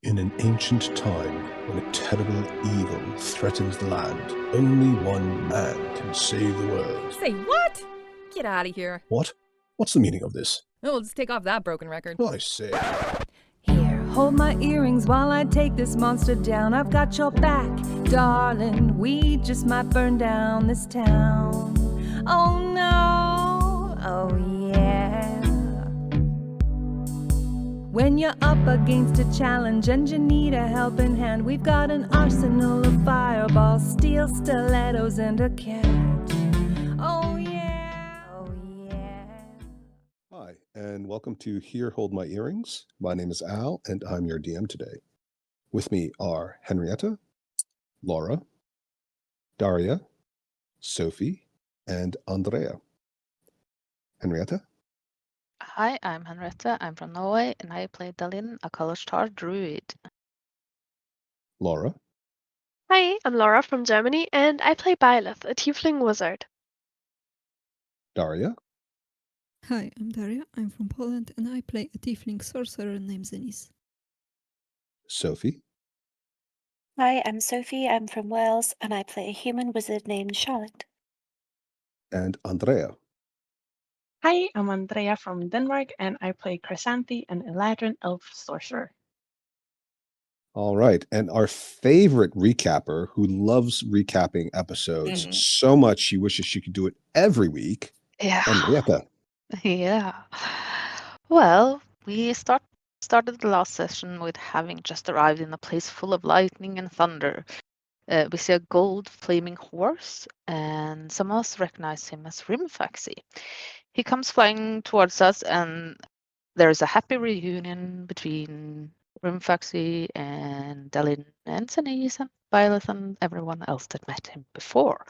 In an ancient time, when a terrible evil threatens the land, only one man can save the world. Say what? Get out of here. What? What's the meaning of this? We'll just take off that broken record. I say. Here, hold my earrings while I take this monster down. I've got your back, darling. We just might burn down this town. Oh no, oh yeah. When you're up against a challenge and you need a helping hand, we've got an arsenal of fireballs, steel stilettos, and a cat. Oh yeah, oh yeah. Hi, and welcome to Here Hold My Earrings. My name is Al, and I'm your DM today. With me are Henrietta, Laura, Daria, Sophie, and Andrea. Henrietta? Hi, I'm Henrietta. I'm from Norway, and I play Dalin, a Kalashtar druid. Laura? Hi, I'm Laura from Germany, and I play Byleth, a tiefling wizard. Daria? Hi, I'm Daria. I'm from Poland and I play a tiefling sorcerer named Zenis. Sophie? Hi, I'm Sophie. I'm from Wales, and I play a human wizard named Charlotte. And Andrea. Hi, I'm Andrea from Denmark, and I play Chrysanthi, an Eladrin elf sorcerer. All right. And our favorite recapper who loves recapping episodes so much she wishes she could do it every week, Yeah. Henrietta. Yeah. Well, we started the last session with having just arrived in a place full of lightning and thunder. We see a gold flaming horse, and some of us recognize him as Rimfaxi. He comes flying towards us, and there's a happy reunion between Rimfaxi and Dalin and Zenis and Byleth and everyone else that met him before.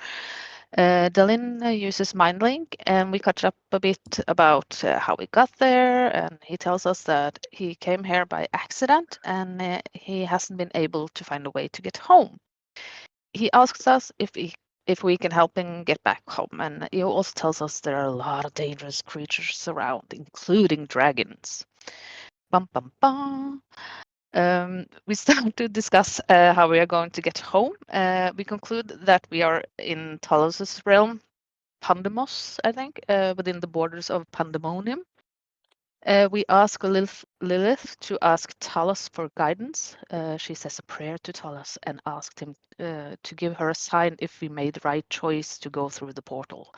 Dalin uses MindLink, and we catch up a bit about how we got there, and he tells us that he came here by accident, and he hasn't been able to find a way to get home. He asks us if we can help him get back home, and he also tells us there are a lot of dangerous creatures around, including dragons. Bum, bum, bum. We start to discuss how we are going to get home. We conclude that we are in Talos' realm, Pandemos, I think, within the borders of Pandemonium. We ask Lilith to ask Talos for guidance. She says a prayer to Talos and asked him to give her a sign if we made the right choice to go through the portal.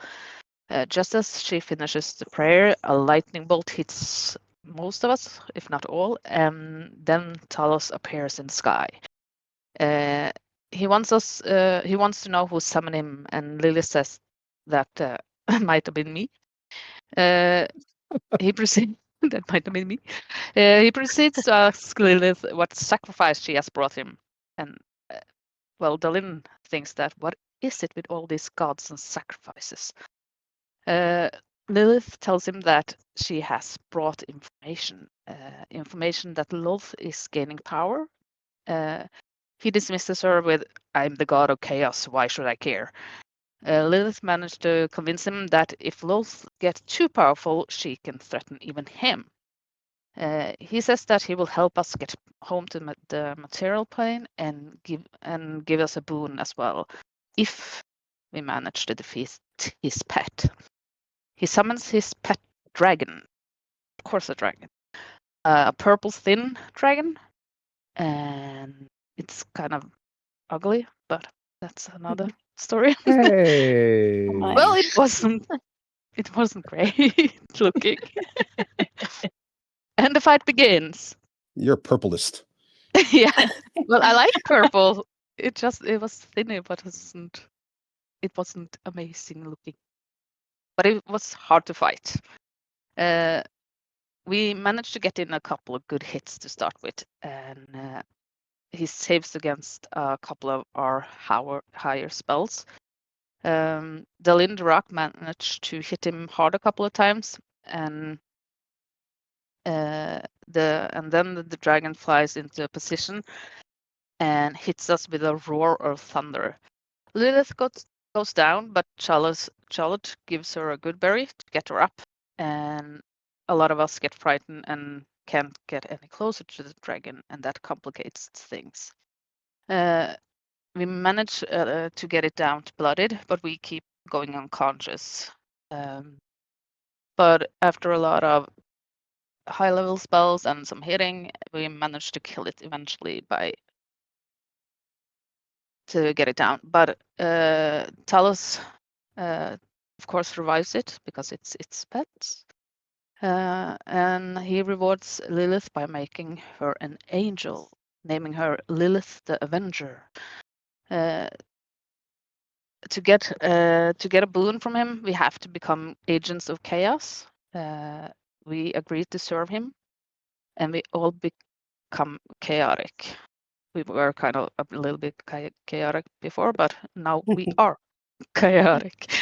Just as she finishes the prayer, a lightning bolt hits most of us, if not all, and then Talos appears in the sky. He wants to know who summoned him, and Lilith says that might have been me. He proceeds. That might have been me. He proceeds to ask Lilith what sacrifice she has brought him, and well, Dalin thinks that what is it with all these gods and sacrifices? Lilith tells him that she has brought information that Lolth is gaining power. He dismisses her with, "I'm the god of chaos, why should I care?" Lilith managed to convince him that if Lolth gets too powerful, she can threaten even him. He says that he will help us get home to the material plane and give us a boon as well, if we manage to defeat his pet. He summons his pet dragon, of course a dragon, a purple thin dragon, and it's kind of ugly, but that's another story. Hey. Well, it wasn't great looking. And the fight begins. You're a purplist. Yeah. Well, I like purple. It was thinner, but it wasn't amazing looking. But it was hard to fight. We managed to get in a couple of good hits to start with, and he saves against a couple of our higher spells. Dalin the Rock managed to hit him hard a couple of times, and then the dragon flies into a position and hits us with a roar of thunder. Lilith goes down, but Charlotte gives her a good berry to get her up, and a lot of us get frightened and can't get any closer to the dragon, and that complicates things. We manage to get it down to blooded, but we keep going unconscious. But after a lot of high-level spells and some hitting, we managed to kill it eventually to get it down. But Talos, of course, revives it because it's its pet. And he rewards Lilith by making her an angel, naming her Lilith the Avenger. To get a boon from him, we have to become agents of chaos. We agreed to serve him, and we all become chaotic. We were kind of a little bit chaotic before, but now we are chaotic.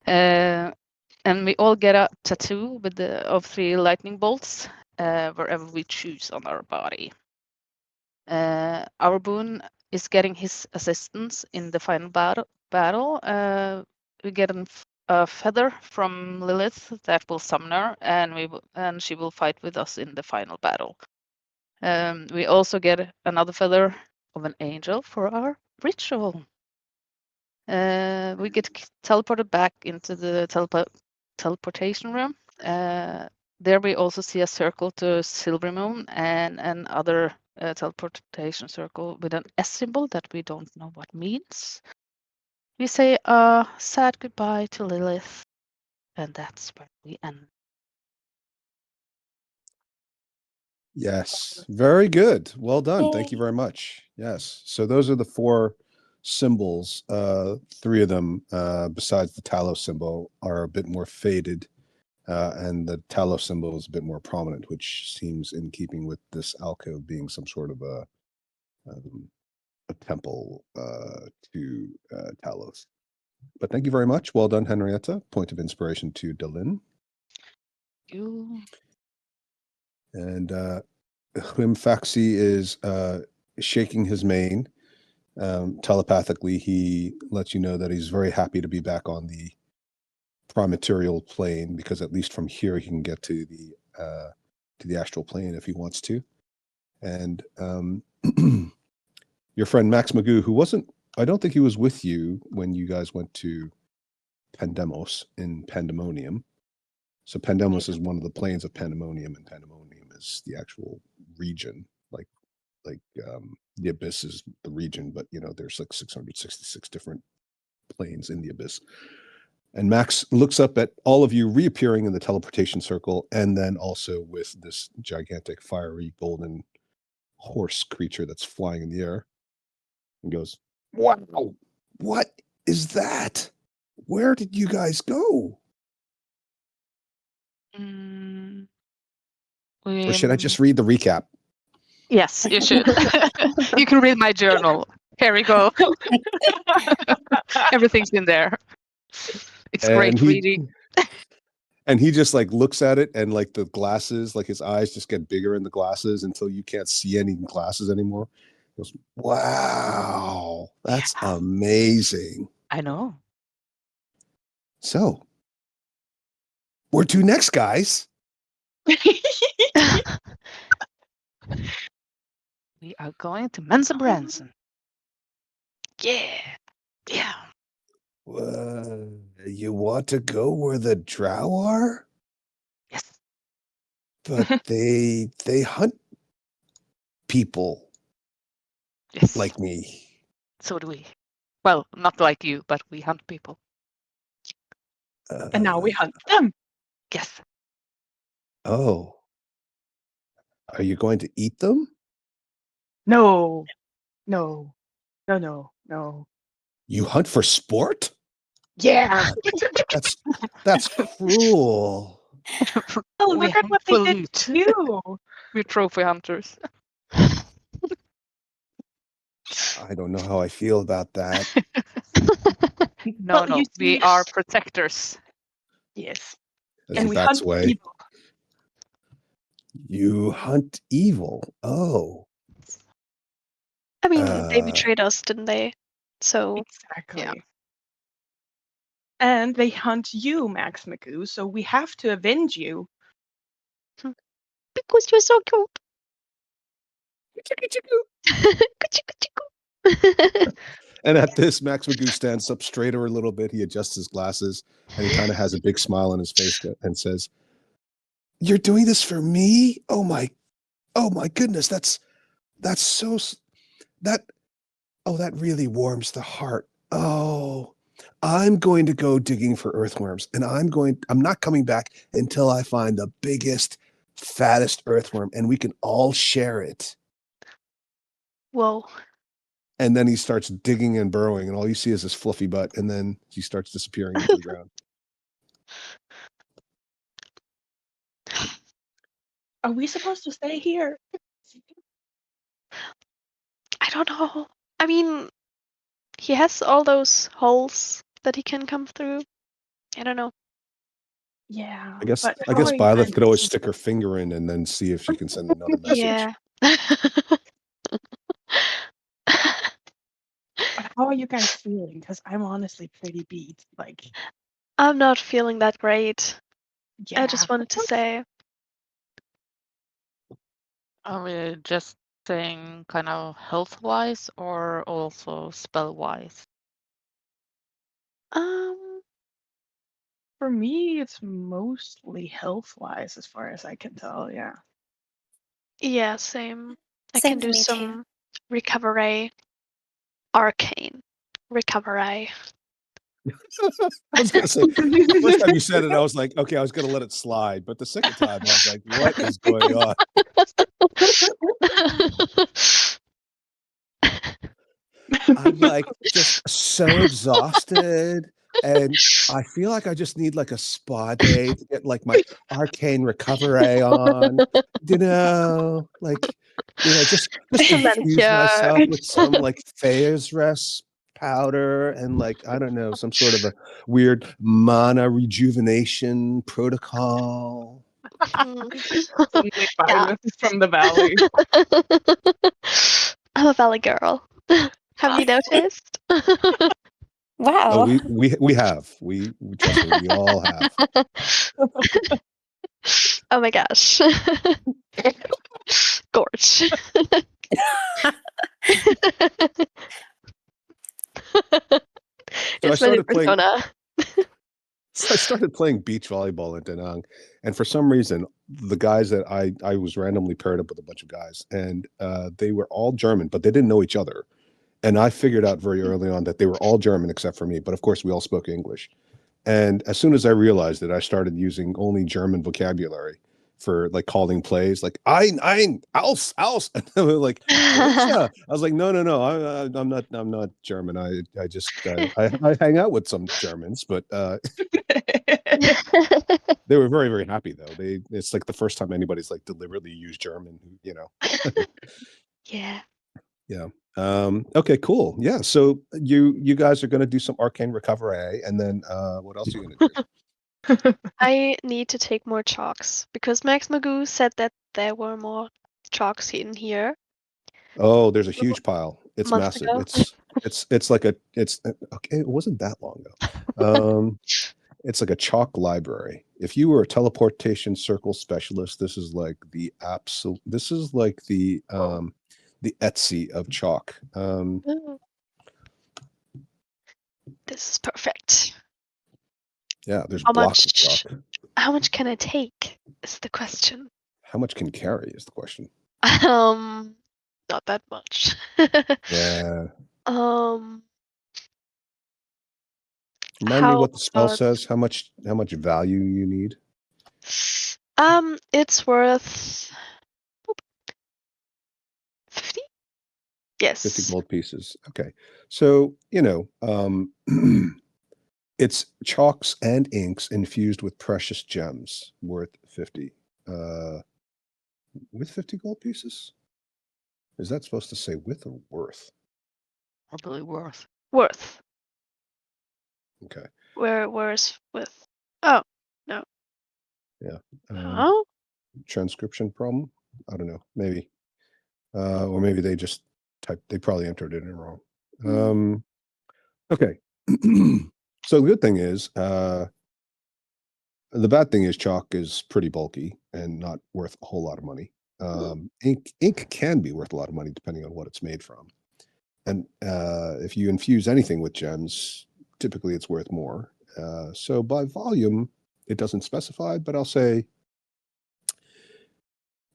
And we all get a tattoo of 3 lightning bolts wherever we choose on our body. Our boon is getting his assistance in the final battle. We get a feather from Lilith that will summon her, and she will fight with us in the final battle. We also get another feather of an angel for our ritual. We get teleported back into the teleportation room. There we also see a circle to Silvermoon and another teleportation circle with an S symbol that we don't know what means. We say a sad goodbye to Lilith, and that's where we end. Yes, very good. Well done. Thank you Yay. very much. Yes. So those are the 4 symbols. 3 of them, besides the Talos symbol, are a bit more faded. And the Talos symbol is a bit more prominent, which seems in keeping with this alcove being some sort of a temple to Talos. But thank you very much. Well done, Henrietta. Point of inspiration to Delin. You. And Hwim Faxi is shaking his mane. Telepathically, he lets you know that he's very happy to be back on the prime-material plane, because at least from here he can get to the astral plane if he wants to. And your friend Max Magoo, who I don't think he was with you when you guys went to Pandemos in Pandemonium. So Pandemos is one of the planes of Pandemonium, and Pandemonium is the actual region. Like the Abyss is the region, but there's like 666 different planes in the Abyss. And Max looks up at all of you reappearing in the teleportation circle, and then also with this gigantic fiery golden horse creature that's flying in the air, and goes, "Wow, what is that? Where did you guys go?" Or should I just read the recap? Yes, you should. You can read my journal. Here we go. Everything's in there. It's great reading. And he just like looks at it, and like the glasses, like his eyes just get bigger in the glasses until you can't see any glasses anymore. He goes, "Wow, that's amazing." I know. So, where to next, guys? We are going to Mensa Branson. Yeah. You want to go where the drow are? Yes. But they hunt people Yes. like me. So do we. Well, not like you, but we hunt people. And now we hunt them. Yes. Oh. Are you going to eat them? No. You hunt for sport? Yeah. That's cruel. Oh, look at what they did loot. to you. We're trophy hunters. I don't know how I feel about that. No, Well, you we see- are protectors. Yes. As And if we that's hunt way. evil. You hunt evil. Oh. I mean, they betrayed us, didn't they? So Exactly. yeah. And they hunt you, Max Magoo, so we have to avenge you. Because you're so cute. Cuckoo. And at this, Max Magoo stands up straighter a little bit. He adjusts his glasses and he kind of has a big smile on his face and says, "You're doing this for me? Oh my goodness. That really warms the heart. Oh, I'm going to go digging for earthworms and I'm not coming back until I find the biggest, fattest earthworm and we can all share it." Whoa. And then he starts digging and burrowing, and all you see is his fluffy butt, and then he starts disappearing into the ground. Are we supposed to stay here? I don't know. I mean, he has all those holes that he can come through. I don't know. Yeah. I guess but how are you Byleth going could to always keep stick her it? finger in and then see if she can send another message. Yeah. But how are you guys feeling? Because I'm honestly pretty beat. Like, I'm not feeling that great. yeah. I just wanted to say. Are we just saying kind of health-wise or also spell-wise? For me, it's mostly health-wise, as far as I can tell. Yeah. Yeah, same. I Same can for do me too. some recovery. Arcane. Recovery. I was gonna say the first time you said it, I was like, okay, I was gonna let it slide, but the second time I was like, what is going on? I'm like just so exhausted, and I feel like I just need like a spa day to get like my arcane recovery on, just infuse myself with some like Thayer's rest powder and like I don't know, some sort of a weird mana rejuvenation protocol. Suddenly Yeah. Violet is from the valley. I'm a valley girl. Have you noticed? Oh, Wow. we have. We trust me, we all have. Oh my gosh. Gorge. So It's my new persona. So I started playing beach volleyball in Da Nang, and for some reason, the guys that I was randomly paired up with a bunch of guys, and they were all German, but they didn't know each other. And I figured out very early on that they were all German except for me, but of course we all spoke English. And as soon as I realized it, I started using only German vocabulary for like calling plays, like ein, aus, and they were like, "Whatcha?" I was like, no, I'm not German. I just I hang out with some Germans, but they were very, very happy though. It's like the first time anybody's like deliberately used German, Yeah. Yeah. Okay, cool. Yeah. So you guys are gonna do some arcane recovery, and then what else are you gonna do? I need to take more chalks because Max Magoo said that there were more chalks in here. Oh, there's a huge pile. It's Months massive. ago. It's like it's okay. It wasn't that long ago. It's like a chalk library. If you were a teleportation circle specialist, this is like the absolute. This is like the Etsy of chalk. Ooh. This is perfect. Yeah, there's How blocks of much? chalk. How much can I take? Is the question. How much can carry is the question. Not that much. Yeah. Remind me How what the spell about says. How much value you need? it's worth 50? 50 Yes. gold pieces. Okay. So, it's chalks and inks infused with precious gems worth 50. With 50 gold pieces? Is that supposed to say with or worth? Probably worth. Worth. Okay. Where's with? Oh, no. Yeah. Huh? Transcription problem? I don't know. Maybe. Or maybe they just they probably entered it in wrong. Okay. So the good thing is, The bad thing is chalk is pretty bulky and not worth a whole lot of money. Ink can be worth a lot of money depending on what it's made from. And if you infuse anything with gems, typically it's worth more. So by volume, it doesn't specify, but I'll say,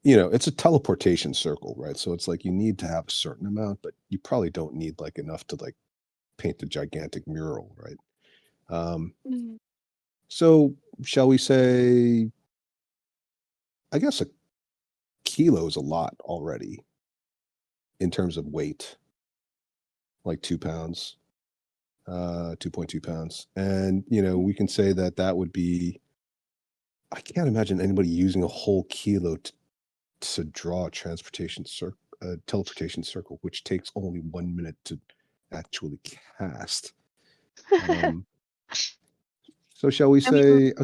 it's a teleportation circle, right? So it's like you need to have a certain amount, but you probably don't need like enough to like paint a gigantic mural, right? So shall we say, I guess a kilo is a lot already in terms of weight, like 2 pounds, 2.2 pounds. And, we can say that would be, I can't imagine anybody using a whole kilo to draw a teleportation circle, which takes only 1 minute to actually cast. So shall we say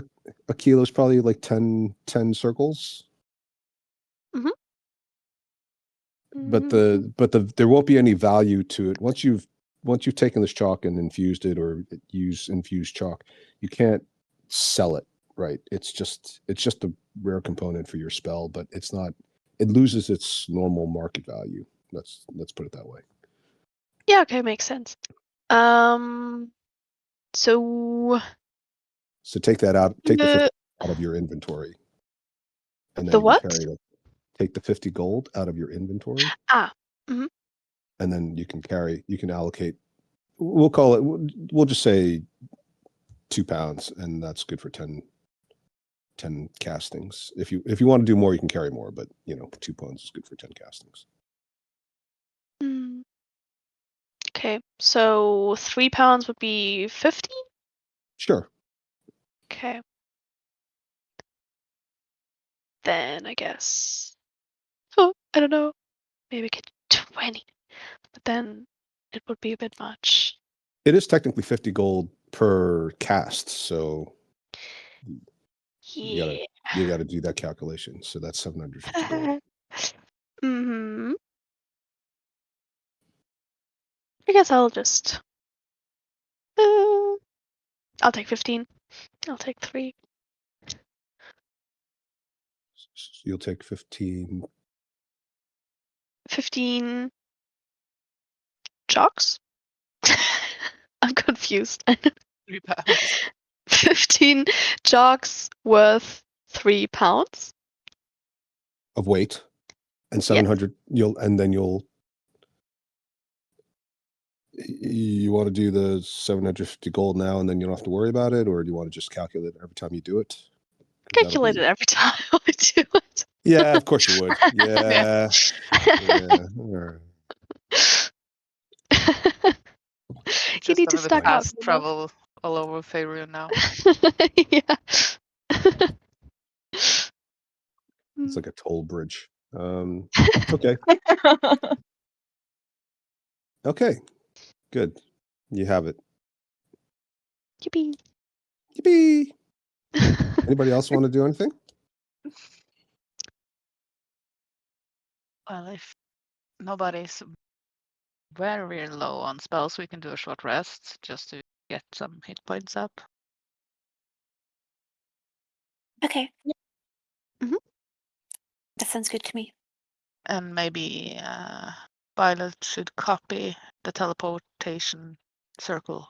a kilo is probably like 10 circles? But there won't be any value to it once you've taken this chalk and infused it, or use infused chalk. You can't sell it, right? It's just a rare component for your spell, but it's not. It loses its normal market value. Let's put it that way. Yeah, okay, makes sense. So take that out. Take the 50 out of your inventory, and then the you what? can carry it. Take the 50 gold out of your inventory. Mhm. And then you can allocate, we'll call it, we'll just say 2 pounds, and that's good for 10 castings. If you want to do more, you can carry more, but 2 pounds is good for 10 castings. Okay, so 3 pounds would be 50? Sure. Okay. Then I guess, I don't know, maybe get 20, but then it would be a bit much. It is technically 50 gold per cast, so Yeah. you got to do that calculation. So that's 750 gold. I guess I'll just, I'll take 15. I'll take 3. So you'll take 15. 15 chalks? I'm confused. 3 pounds. 15 chalks worth 3 pounds Of weight, and 700. You want to do the 750 gold now, and then you don't have to worry about it, or do you want to just calculate it every time you do it? Calculate it every time I do it. Yeah, of course you would. Yeah. Yeah. All right. You need to stack up. Travel all over Faerun now. Yeah. It's like a toll bridge. Okay. Okay. Good. You have it. Yippee. Yippee. Anybody else want to do anything? Well, if nobody's very low on spells, we can do a short rest just to get some hit points up. Okay. Mhm. That sounds good to me. And maybe Violet should copy the teleportation circle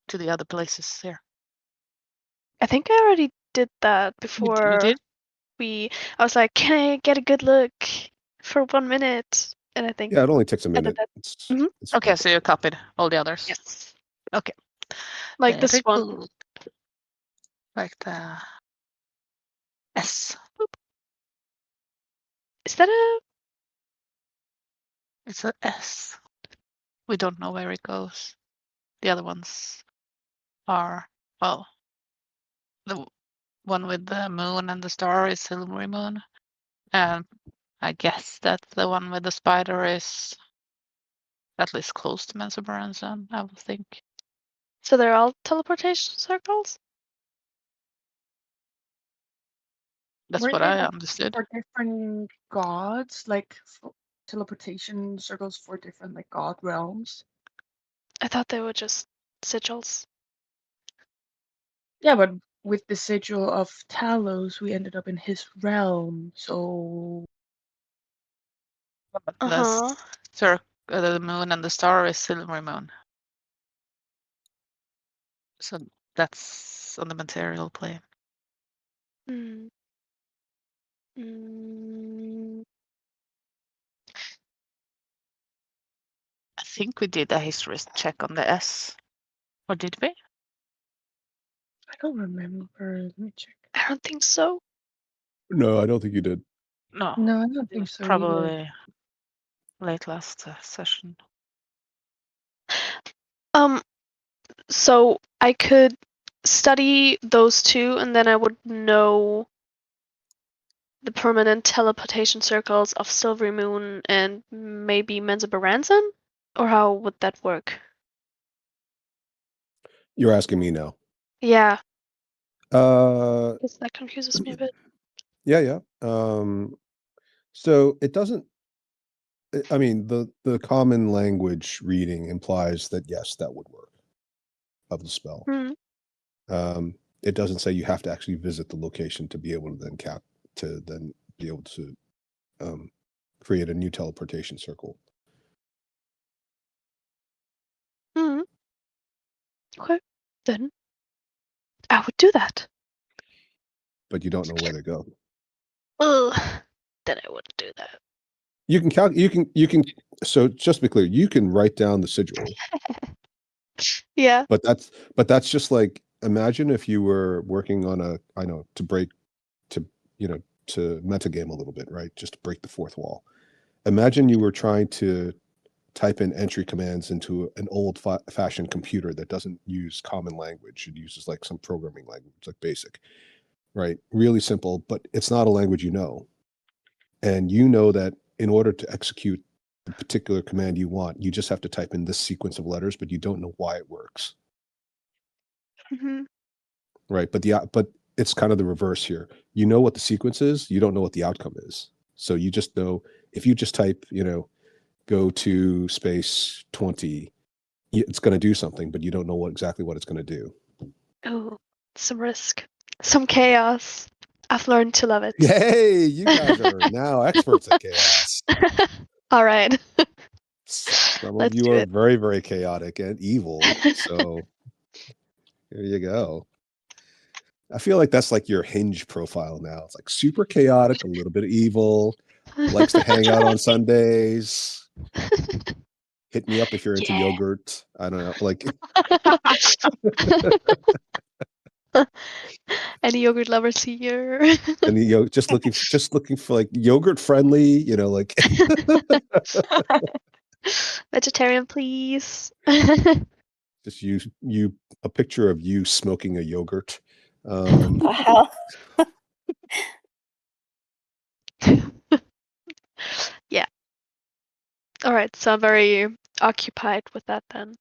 to the other places here. I think I already did that before. You did? I was like, can I get a good look for 1 minute? And I think Yeah, it only takes a I did minute. that. It's Okay, so you copied all the others. Yes. Okay. Like this Very one. cool. Like the S. Is that a? It's a S. We don't know where it goes. The other ones are, well, the one with the moon and the star is Silvery Moon. And I guess that the one with the spider is at least close to Mensa Branson, I would think. So they're all teleportation circles? That's Weren't what they I like understood. for different gods, like teleportation circles for different like god realms? I thought they were just sigils. Yeah, but with the sigil of Talos, we ended up in his realm. So Uh-huh. The moon and the star is Silver Moon. So that's on the material plane. Mm. Mm. I think we did a history check on the S. Or did we? I don't remember. Let me check. I don't think so. No, I don't think you did. No. No, I don't It think was so. Either. probably late last session. So I could study those two, and then I would know the permanent teleportation circles of Silvery Moon and maybe Mensa Baranzan? Or how would that work? You're asking me now. Yeah, Because that confuses me a bit. yeah. So it doesn't. I mean, the common language reading implies that yes, that would work of the spell. It doesn't say you have to actually visit the location to be able to then be able to create a new teleportation circle. Okay, then I would do that. But you don't know where they go. Ugh, then I wouldn't do that. You can. So just to be clear, you can write down the sigil. Yeah. But that's just like, imagine if you were working on to metagame a little bit, right? Just to break the fourth wall. Imagine you were trying to type in entry commands into an old-fashioned computer that doesn't use common language. It uses like some programming language, like BASIC, right? Really simple, but it's not a language you know. And you know that in order to execute the particular command you want, you just have to type in this sequence of letters, but you don't know why it works. Right. But it's kind of the reverse here. You know what the sequence is, you don't know what the outcome is. So you just know, if you just type, go to space 20, it's going to do something, but you don't know exactly what it's going to do. Oh, some risk, some chaos. I've learned to love it. Hey, you guys are now experts at chaos. All right. Some of Let's you do are it. very, very chaotic and evil. So here you go. I feel like that's like your Hinge profile now. It's like super chaotic, a little bit of evil, likes to hang out on Sundays. Hit me up if you're into yogurt. I don't know, like. Any yogurt lovers here? And just looking for like yogurt friendly, like. Vegetarian, please. Just you a picture of you smoking a yogurt. Wow. Yeah. All right, so I'm very occupied with that then.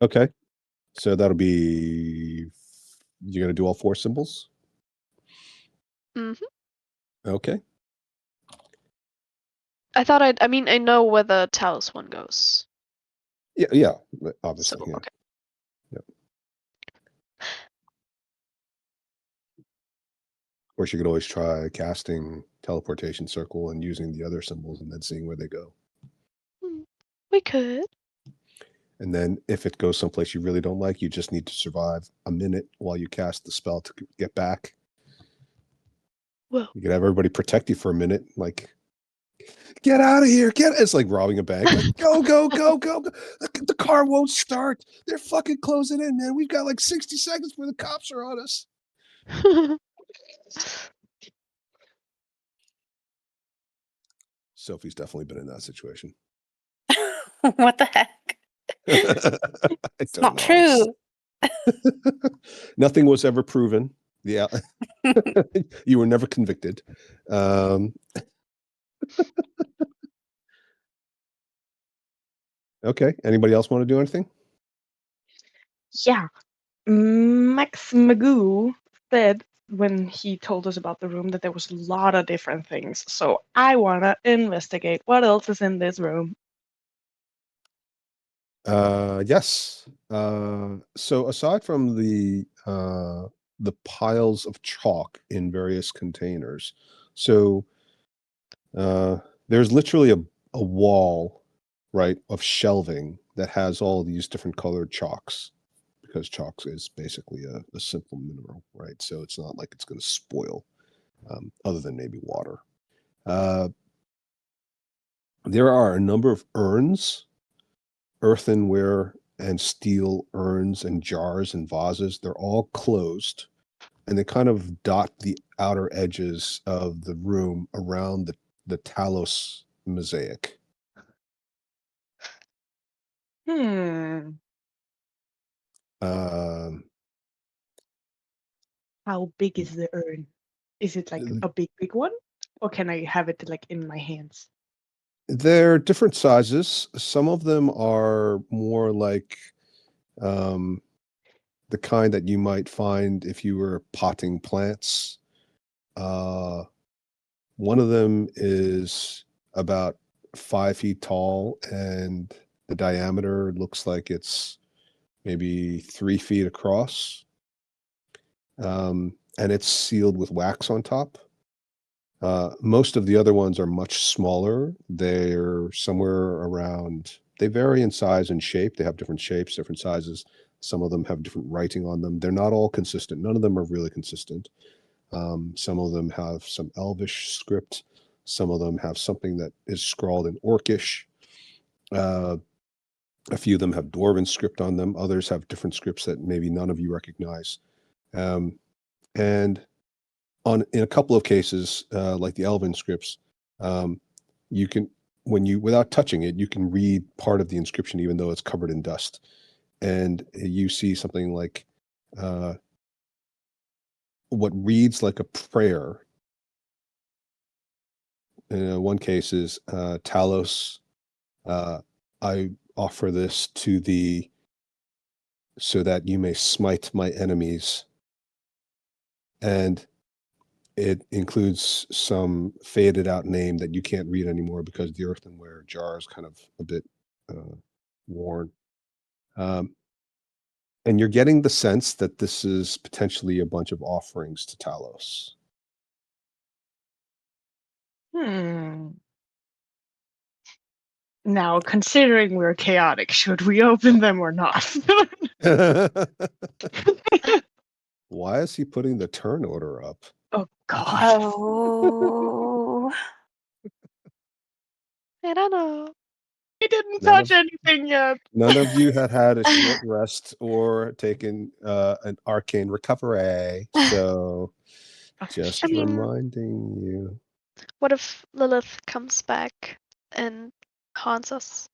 Okay, so that'll be, you're gonna do all 4 symbols. Okay. I mean, I know where the Talos one goes. Yeah, obviously. So, yeah. okay. Yep. Of course, you could always try casting teleportation circle and using the other symbols and then seeing where they go. We could. And then if it goes someplace you really don't like, you just need to survive a minute while you cast the spell to get back. Whoa. You could have everybody protect you for a minute, like, get out of here, it's like robbing a bank. Like, go. The car won't start. They're fucking closing in, man. We've got like 60 seconds before the cops are on us. Sophie's definitely been in that situation. What the heck? It's not true. Nothing was ever proven. Yeah. You were never convicted. Okay. Anybody else want to do anything? Yeah. Max Magoo said when he told us about the room that there was a lot of different things. So I want to investigate what else is in this room. Yes. So aside from the piles of chalk in various containers, so there's literally a wall, right, of shelving that has all these different colored chalks, because chalk is basically a simple mineral, right? So it's not like it's going to spoil, other than maybe water. There are a number of urns, earthenware and steel urns and jars and vases. They're all closed, and they kind of dot the outer edges of the room around the Talos mosaic. Hmm. Um, How big is the urn? Is it like a big one? Or can I have it like in my hands? they're different sizes. Some of them are more like the kind that you might find if you were potting plants. One of them is about 5 feet tall, and the diameter looks like it's maybe 3 feet across. And it's sealed with wax on top. Most of the other ones are much smaller. They're somewhere around, they vary in size and shape. They have different shapes, different sizes. Some of them have different writing on them. They're not all consistent. None of them are really consistent. Some of them have some Elvish script. Some of them have something that is scrawled in Orcish. A few of them have Dwarven script on them. Others have different scripts that maybe none of you recognize. And in a couple of cases, like the Elven scripts, you can, without touching it, you can read part of the inscription, even though it's covered in dust. And you see something like what reads like a prayer. One case is Talos, I offer this to thee so that you may smite my enemies. And it includes some faded out name that you can't read anymore because the earthenware jar is kind of a bit worn. And you're getting the sense that this is potentially a bunch of offerings to Talos. Now, considering we're chaotic, should we open them or not? Why is he putting the turn order up? Oh God. Oh. I don't know. He didn't None touch anything yet. None of you had a short rest or taken an arcane recovery. So just I mean- reminding you. What if Lilith comes back and haunts us?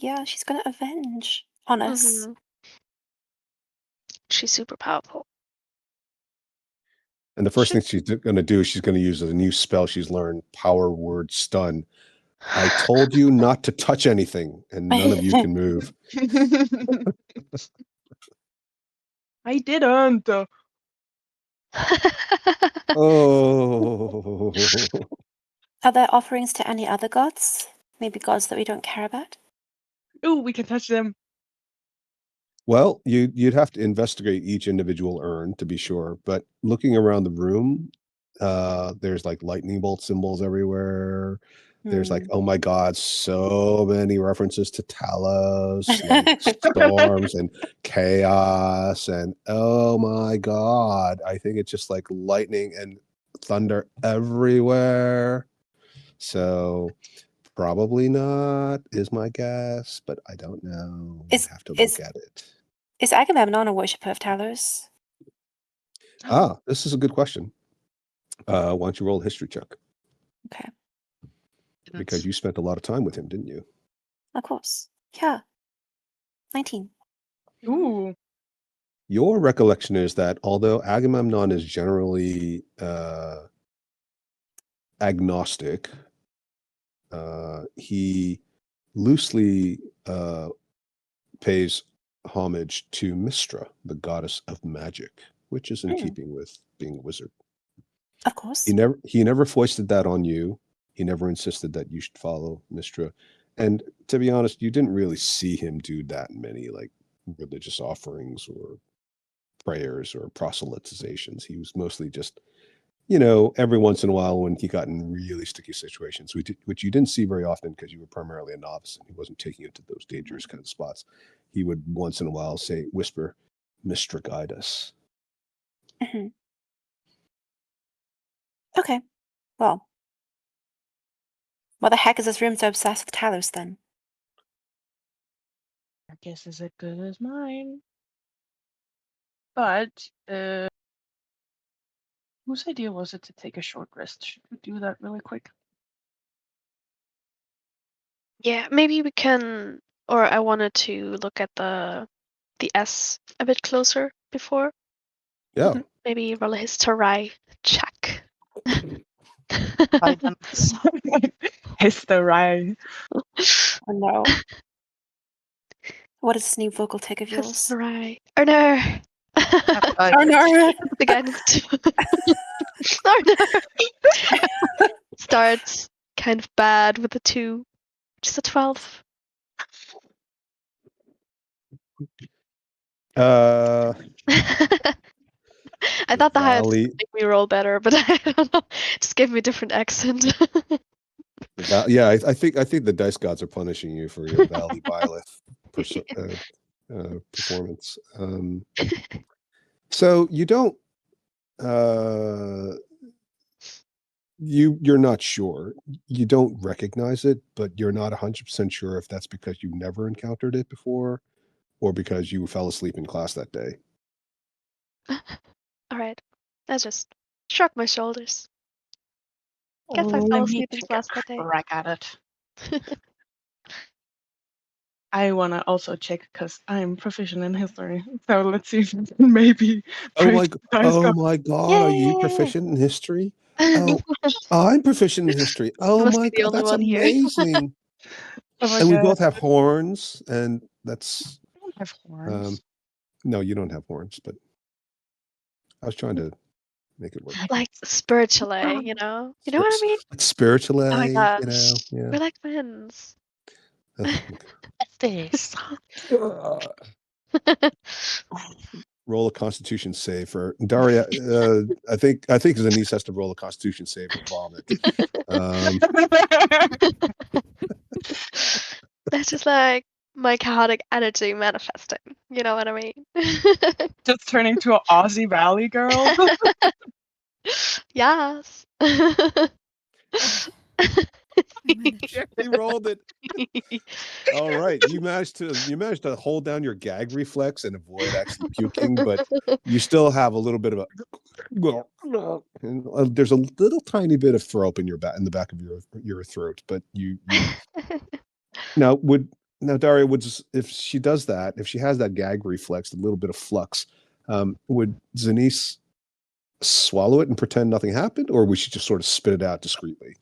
Yeah, she's gonna avenge on us. Mhm. She's super powerful. And the first thing she's going to do is she's going to use a new spell she's learned, Power Word Stun. I told you not to touch anything, and none of you can move. I didn't. Oh. Are there offerings to any other gods? Maybe gods that we don't care about? Ooh, we can touch them. Well, you'd have to investigate each individual urn to be sure, but looking around the room, there's like lightning bolt symbols everywhere. There's like, oh my God, so many references to Talos, like storms and chaos, and oh my God, I think it's just like lightning and thunder everywhere. So probably not is my guess, but I don't know. I have to look at it. Is Agamemnon a worshipper of Talos? This is a good question. Why don't you roll a history check? Okay. Because you spent a lot of time with him, didn't you? Of course. Yeah. 19. Ooh. Your recollection is that although Agamemnon is generally agnostic, he loosely pays homage to Mystra, the goddess of magic, which is in keeping with being a wizard. Of course. He never foisted that on you. He never insisted that you should follow Mystra. And to be honest, you didn't really see him do that many like religious offerings or prayers or proselytizations. He was mostly just, every once in a while when he got in really sticky situations, which you didn't see very often because you were primarily a novice and he wasn't taking you to those dangerous kind of spots. He would once in a while whisper, "Mystra, guide us." Hmm. Okay. Well, what the heck is this room so obsessed with Talos then? Your guess is as good as mine. But whose idea was it to take a short rest? Should we do that really quick? Yeah, maybe we can, or I wanted to look at the S a bit closer before. Yeah. Maybe roll a history check. Guidance. History. Oh no. What is this new vocal tick of yours? History. Oh no. Oh no. The guidance too. Oh no. Starts kind of bad with a 2. Just a 12. Uh, I thought the highest would Valley, make me roll better, but I don't know. Just gave me a different accent. yeah, I think the dice gods are punishing you for your Valley Byleth performance. So you don't. You're not sure. You don't recognize it, but you're not 100% sure if that's because you never encountered it before, or because you fell asleep in class that day. All right. I just shrug my shoulders. Guess I Let fell me asleep in take class a that day. crack at it. I want to also check because I'm proficient in history. So let's see if we can maybe. Oh break the dice oh god. my God! Are you Yay! proficient in history? Oh, I'm proficient in history. Oh must my be the God, only that's one here. amazing! Oh my And we god. both have horns, and that's I don't have horns. no, you don't have horns, but I was trying to make it work. Like spiritually, you know? You know what I mean? Like spiritually, Oh my god. yeah. We're like friends. This. Roll a Constitution save for Daria. I think Zanice has to roll a Constitution save or vomit. That's just like my chaotic energy manifesting. You know what I mean? Just turning to an Aussie Valley girl. Yes. I managed. Yeah, you rolled it. All right, you managed to hold down your gag reflex and avoid actually puking, but you still have a little bit of a. And, there's a little tiny bit of throw up in in the back of your throat, but you now Daria if she does that, if she has that gag reflex, a little bit of flux, would Zanice swallow it and pretend nothing happened, or would she just sort of spit it out discreetly?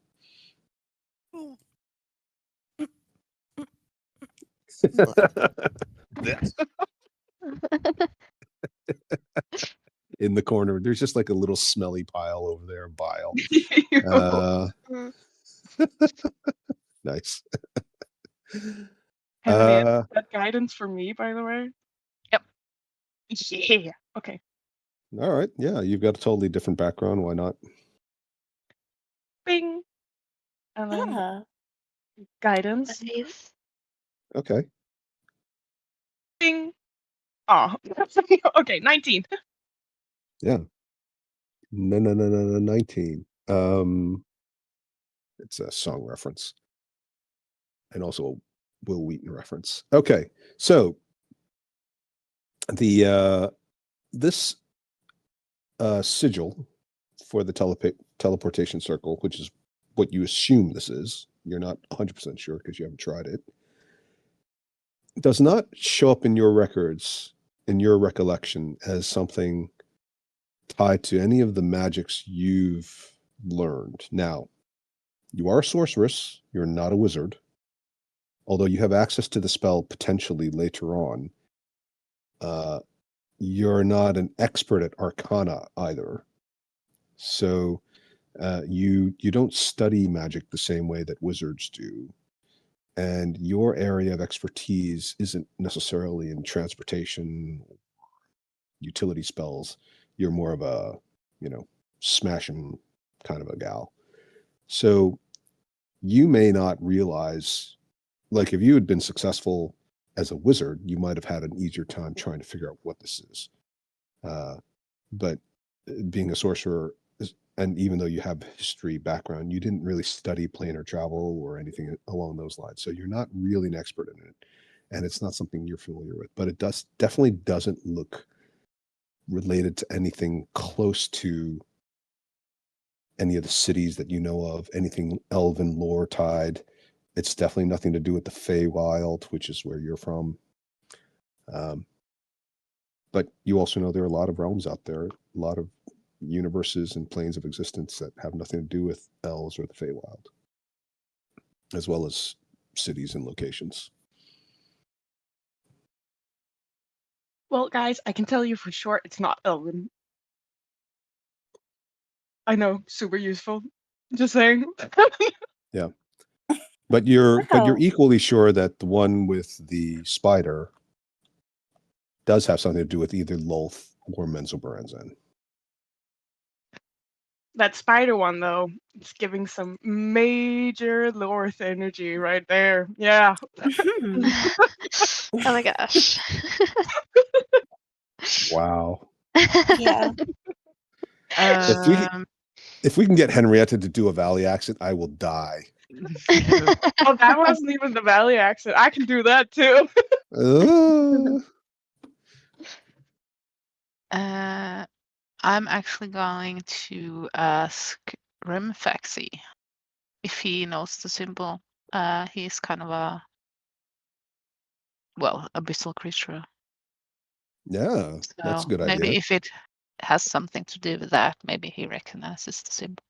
In the corner, there's just like a little smelly pile over there, bile. Nice. Henriette, that guidance for me, by the way. Yep. Yeah. Okay. All right. Yeah, you've got a totally different background. Why not? Bing. And then Ah. guidance. Nice. Okay. Bing. Oh. Okay, 19. Yeah. No, 19. It's a song reference. And also a Will Wheaton reference. Okay. So the this sigil for the teleportation circle, which is what you assume this is, you're not 100% sure because you haven't tried it, does not show up in your records, in your recollection, as something tied to any of the magics you've learned. Now, you are a sorceress, you're not a wizard, although you have access to the spell potentially later on. You're not an expert at arcana either. So you don't study magic the same way that wizards do. and your area of expertise isn't necessarily in transportation, utility spells. You're more of a, smash 'em kind of a gal. So you may not realize, like if you had been successful as a wizard, you might have had an easier time trying to figure out what this is. But being a sorcerer, and even though you have history background, you didn't really study planar travel or anything along those lines. So you're not really an expert in it, and it's not something you're familiar with. But it definitely doesn't look related to anything close to any of the cities that you know of, anything elven lore tied. It's definitely nothing to do with the Feywild, which is where you're from. But you also know there are a lot of realms out there, a lot of universes and planes of existence that have nothing to do with elves or the Feywild, as well as cities and locations. Well, guys, I can tell you for sure it's not Elven. I know, super useful. Just saying. Yeah. But you're Wow. equally sure that the one with the spider does have something to do with either Lolth or Menzoberranzan. That spider one, though, it's giving some major Lorth energy right there. Yeah. Oh my gosh. Wow. Yeah. If we can get Henrietta to do a Valley accent, I will die. Oh, that wasn't even the Valley accent. I can do that too. I'm actually going to ask Rimfaxi if he knows the symbol. He's kind of a abyssal creature. Yeah, that's a So good maybe idea. if it has something to do with that, maybe he recognizes the symbol.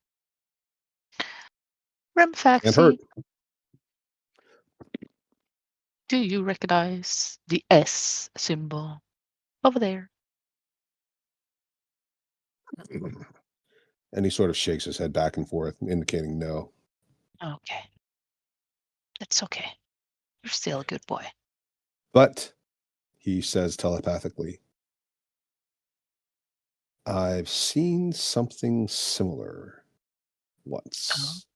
Can't hurt. Rimfaxi, do you recognize the S symbol over there? And he sort of shakes his head back and forth, indicating no. Okay. It's okay. You're still a good boy. But he says telepathically, I've seen something similar once.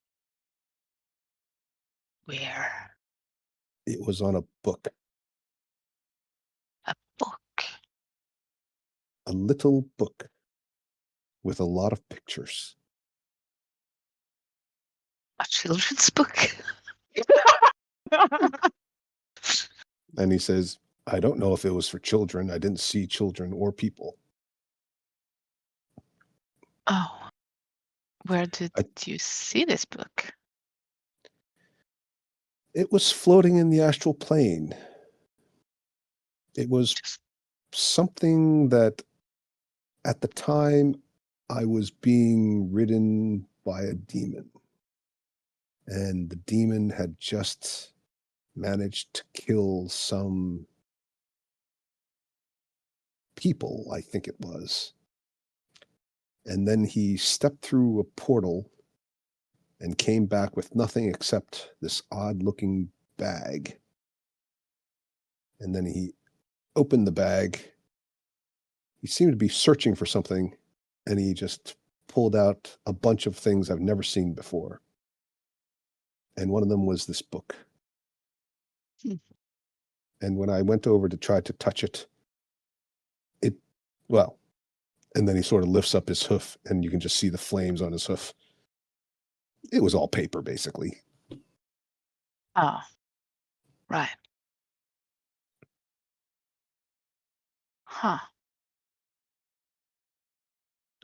Where? It was on a book, A book. a little book with a lot of pictures. A children's book. And he says, I don't know if it was for children. I didn't see children or people. Oh. Where did you see this book? It was floating in the astral plane. It was something that at the time I was being ridden by a demon. And the demon had just managed to kill some people, I think it was. And then he stepped through a portal and came back with nothing except this odd looking bag. And then he opened the bag. He seemed to be searching for something, and he just pulled out a bunch of things I've never seen before. And one of them was this book. And when I went over to try to touch it, and then he sort of lifts up his hoof, and you can just see the flames on his hoof. It was all paper, basically. Oh, right. Huh.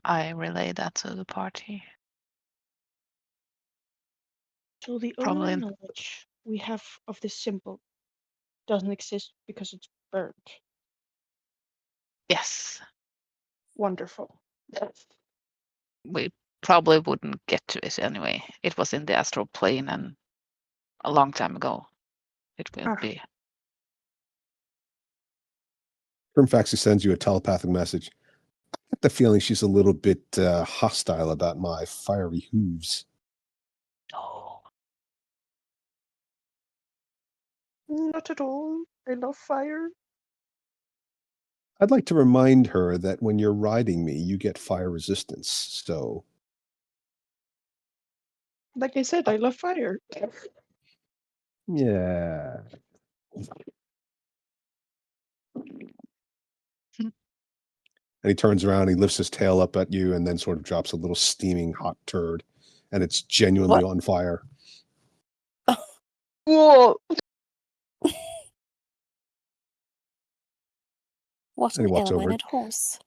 I relay that to the party. So the Probably. only knowledge we have of this symbol doesn't exist because it's burnt. Yes. Wonderful. We probably wouldn't get to it anyway. It was in the astral plane and a long time ago. It will be. Grimfaxi sends you a telepathic message. I get the feeling she's a little bit hostile about my fiery hooves. Oh. Not at all. I love fire. I'd like to remind her that when you're riding me, you get fire resistance. So Like I said, I love fire. yeah. And he turns around, he lifts his tail up at you, and then sort of drops a little steaming hot turd, and it's genuinely on fire. Whoa! What And an he walks over. ill-mannered horse.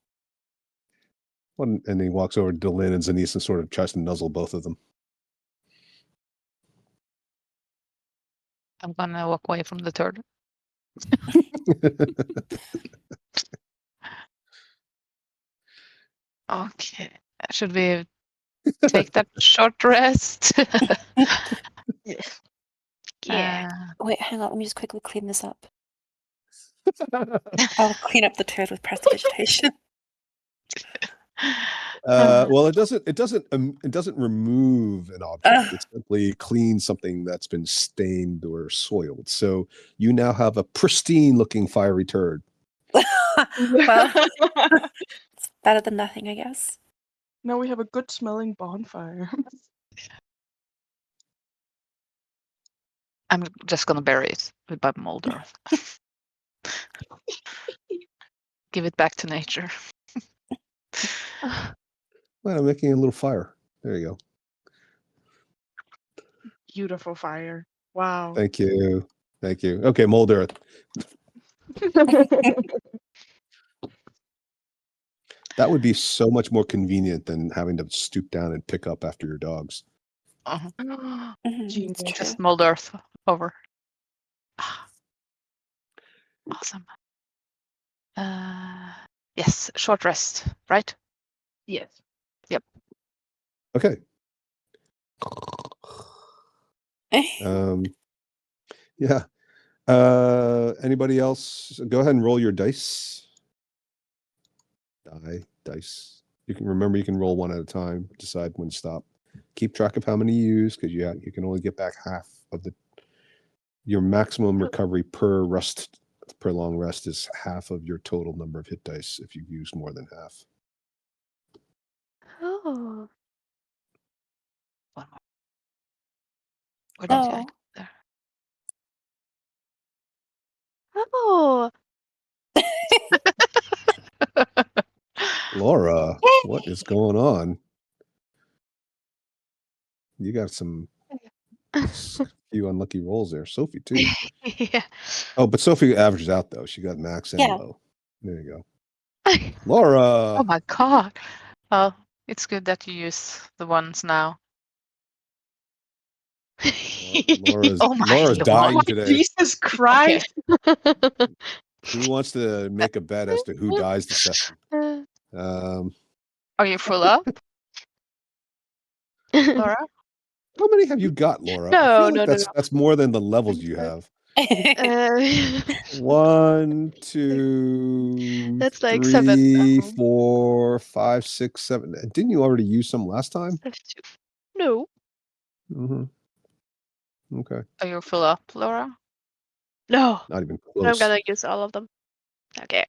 And he walks over to Lynn and Zenise and sort of tries to nuzzle both of them. I'm gonna walk away from the turd. Okay. Should we take that short rest? Yes. Yeah. Wait, hang on. Let me just quickly clean this up. I'll clean up the turd with prestidigitation. Well, it doesn't remove an object. It simply cleans something that's been stained or soiled. So you now have a pristine looking fiery turd. Well, it's better than nothing, I guess. Now we have a good smelling bonfire. I'm just gonna bury it by mold earth. Give it back to nature. Well, I'm making a little fire. There you go. Beautiful fire. Wow. Thank you. Thank you. Okay, mold earth. That would be so much more convenient than having to stoop down and pick up after your dogs. Mhm, it's Genius. true. Just mold earth over. Ah. Awesome. Yes, short rest, right? Yes. Okay. Yeah. Anybody else? Go ahead and roll your dice. Dice. You can remember you can roll one at a time. Decide when to stop. Keep track of how many you use because you can only get back half of your maximum recovery per long rest is half of your total number of hit dice if you've used more than half. Oh. One more. Where did I Oh. go there? Oh. Laura, what is going on? You got some few unlucky rolls there. Sophie too. Yeah. Oh, but Sophie averages out though. She got max and Yeah. low. There you go. Laura. Oh my god. Well, it's good that you use the ones now. Laura's Oh my dying God. today. Jesus Christ. Who wants to make a bet as to who dies this session? Are you full up, Laura? How many have you got, Laura? I No, feel like no, no, that's more than the levels you have. 1, 2, That's like 3, 7. 4, 5, 6, 7. Didn't you already use some last time? No. Mm-hmm. Okay. Are you full up, Laura? No. Not even But I'm close. gonna use all of them. Okay.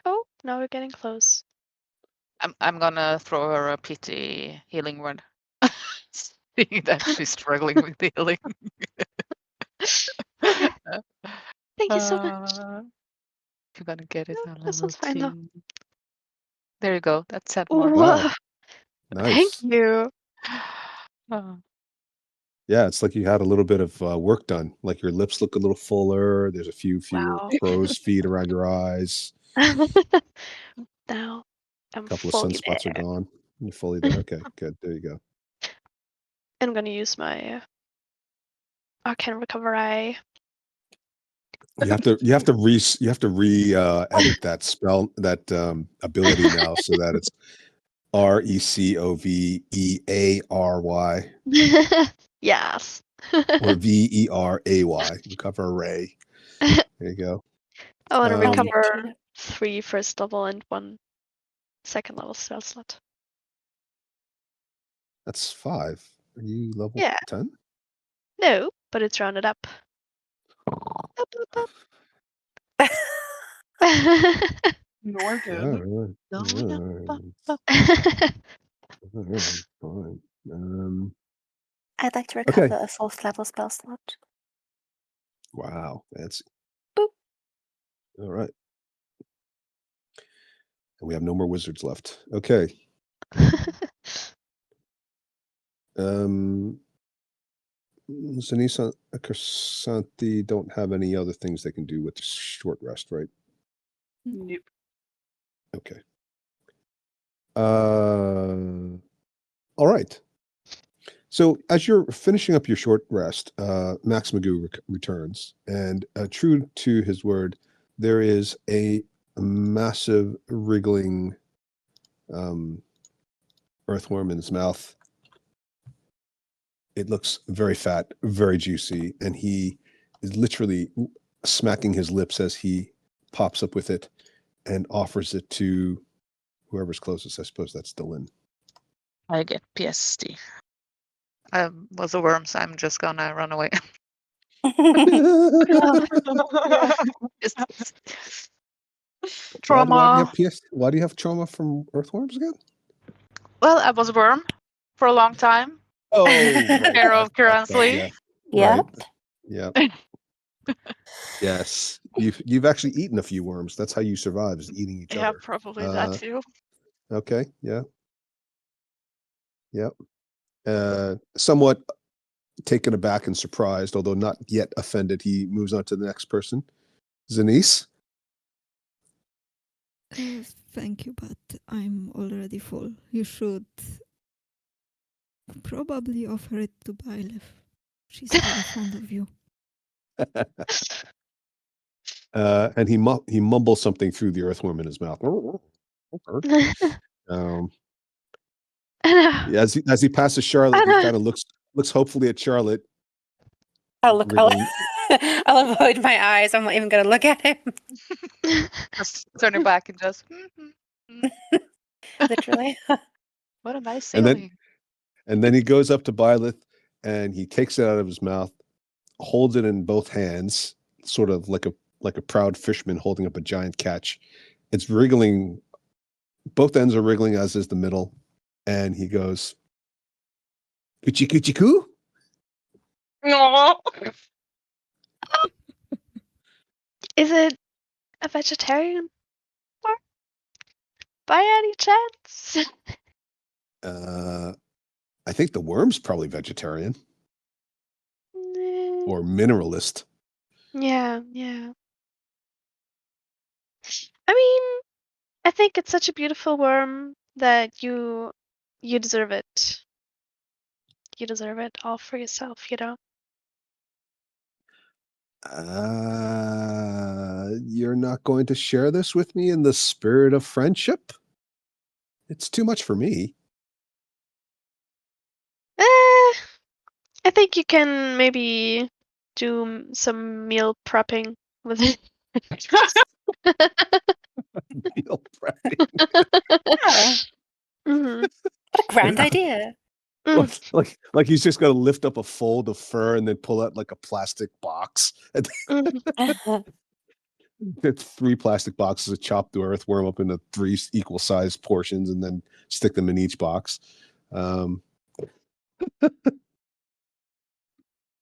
Oh, now we're getting close. I'm gonna throw her a pity healing word. Seeing that she's struggling with the healing. Thank you so much. You're gonna get it on This level one's fine though. 2. There you go. That's 7 more. Wow. Nice. Thank you. Oh. Yeah, it's like you had a little bit of work done. Like your lips look a little fuller. There's a fewer Wow. crow's feet around your eyes. Now I'm A couple of fully sunspots there. are gone. You're fully there. Okay, good. There you go. I'm gonna use my Arcane Recover Eye. You have to edit that spell, that ability now so that it's RECOVEARY Yes. or VERAY. Recover array. There you go. I want to Thank recover you. 3 first level and 1 second level spell slot. That's 5. Are you level Yeah. 10? No, but it's rounded up. Noted. Alright, No, no, alright, fine. I'd like to Okay. recover a 4th level spell slot. Wow, fancy. Boop. All right. And we have no more wizards left. Okay. Zanisa Kersanti don't have any other things they can do with the short rest, right? Nope. Okay. All right. So as you're finishing up your short rest, Max Magoo returns, and true to his word, there is a massive wriggling earthworm in his mouth. It looks very fat, very juicy, and he is literally smacking his lips as he pops up with it and offers it to whoever's closest. I suppose that's Dylan. I get PSD. I was a worm, so I'm just gonna run away. It's trauma. Why do you have trauma from earthworms again? Well, I was a worm for a long time. Oh, Care of Kiransley. Yep. Yep. Yes. You've actually eaten a few worms. That's how you survive, is eating each Yeah, other. probably that too. Okay. Yeah. Yep. Somewhat taken aback and surprised, although not yet offended, he moves on to the next person. Zanice? Thank you, but I'm already full. You should probably offer it to Byleth. She's very fond of you. And he mumbles something through the earthworm in his mouth. As he passes Charlotte, he kind of looks hopefully at Charlotte. I'll avoid my eyes. I'm not even going to look at him. Just turning back and just. Literally. What am I And saying? then he goes up to Byleth and he takes it out of his mouth, holds it in both hands, sort of like a proud fisherman holding up a giant catch. It's wriggling. Both ends are wriggling, as is the middle. And he goes, "Coochie coochie coo." No. Is it a vegetarian worm? By any chance? I think the worm's probably vegetarian Nah. or mineralist. Yeah. I mean, I think it's such a beautiful worm that you deserve it. You deserve it all for yourself, you know? You're not going to share this with me in the spirit of friendship? It's too much for me. I think you can maybe do some meal prepping with it. Meal prepping. Yeah. Mhm. What a grand idea. Like he's just gonna lift up a fold of fur and then pull out like a plastic box. And Mhm. get 3 plastic boxes of chopped earthworm up into 3 equal sized portions and then stick them in each box.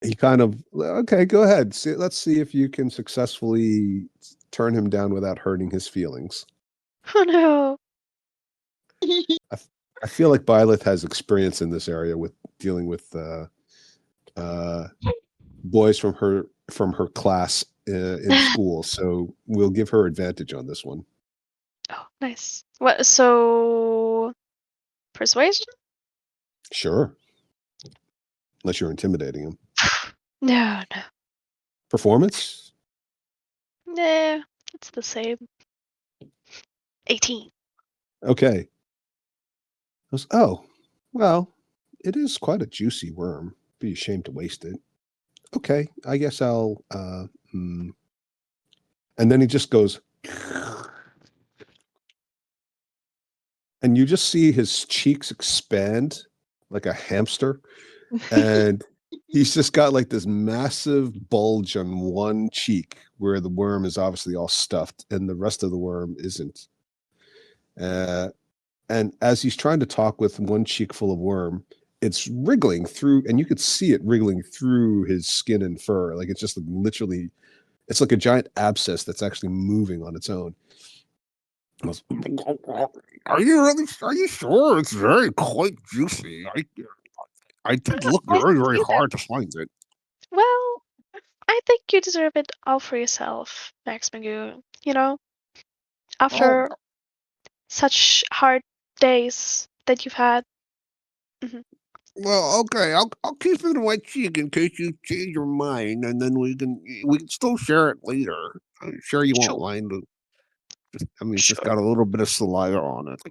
He kind of, okay, go ahead. Let's see if you can successfully turn him down without hurting his feelings. Oh no. I feel like Byleth has experience in this area with dealing with boys from her class in school, so we'll give her advantage on this one. Oh, nice. What? So, persuasion? Sure, unless you're intimidating him. No. Performance? Nah, it's the same. 18. Okay. Oh, well, it is quite a juicy worm. Be ashamed to waste it. Okay, I guess I'll. And then he just goes, and you just see his cheeks expand like a hamster, and He's just got like this massive bulge on one cheek where the worm is obviously all stuffed and the rest of the worm isn't. And as he's trying to talk with one cheek full of worm, it's wriggling through, and you could see it wriggling through his skin and fur. Like it's just literally, it's like a giant abscess that's actually moving on its own. Are you sure? It's very quite juicy. I did look very, very hard to find it. Well, I think you deserve it all for yourself, Max Magoo. You know, after such hard days that you've had. Well, okay, I'll keep it in my cheek in case you change your mind, and then we can still share it later. I'm sure you won't Sure. mind. It's just Sure. got a little bit of saliva on it.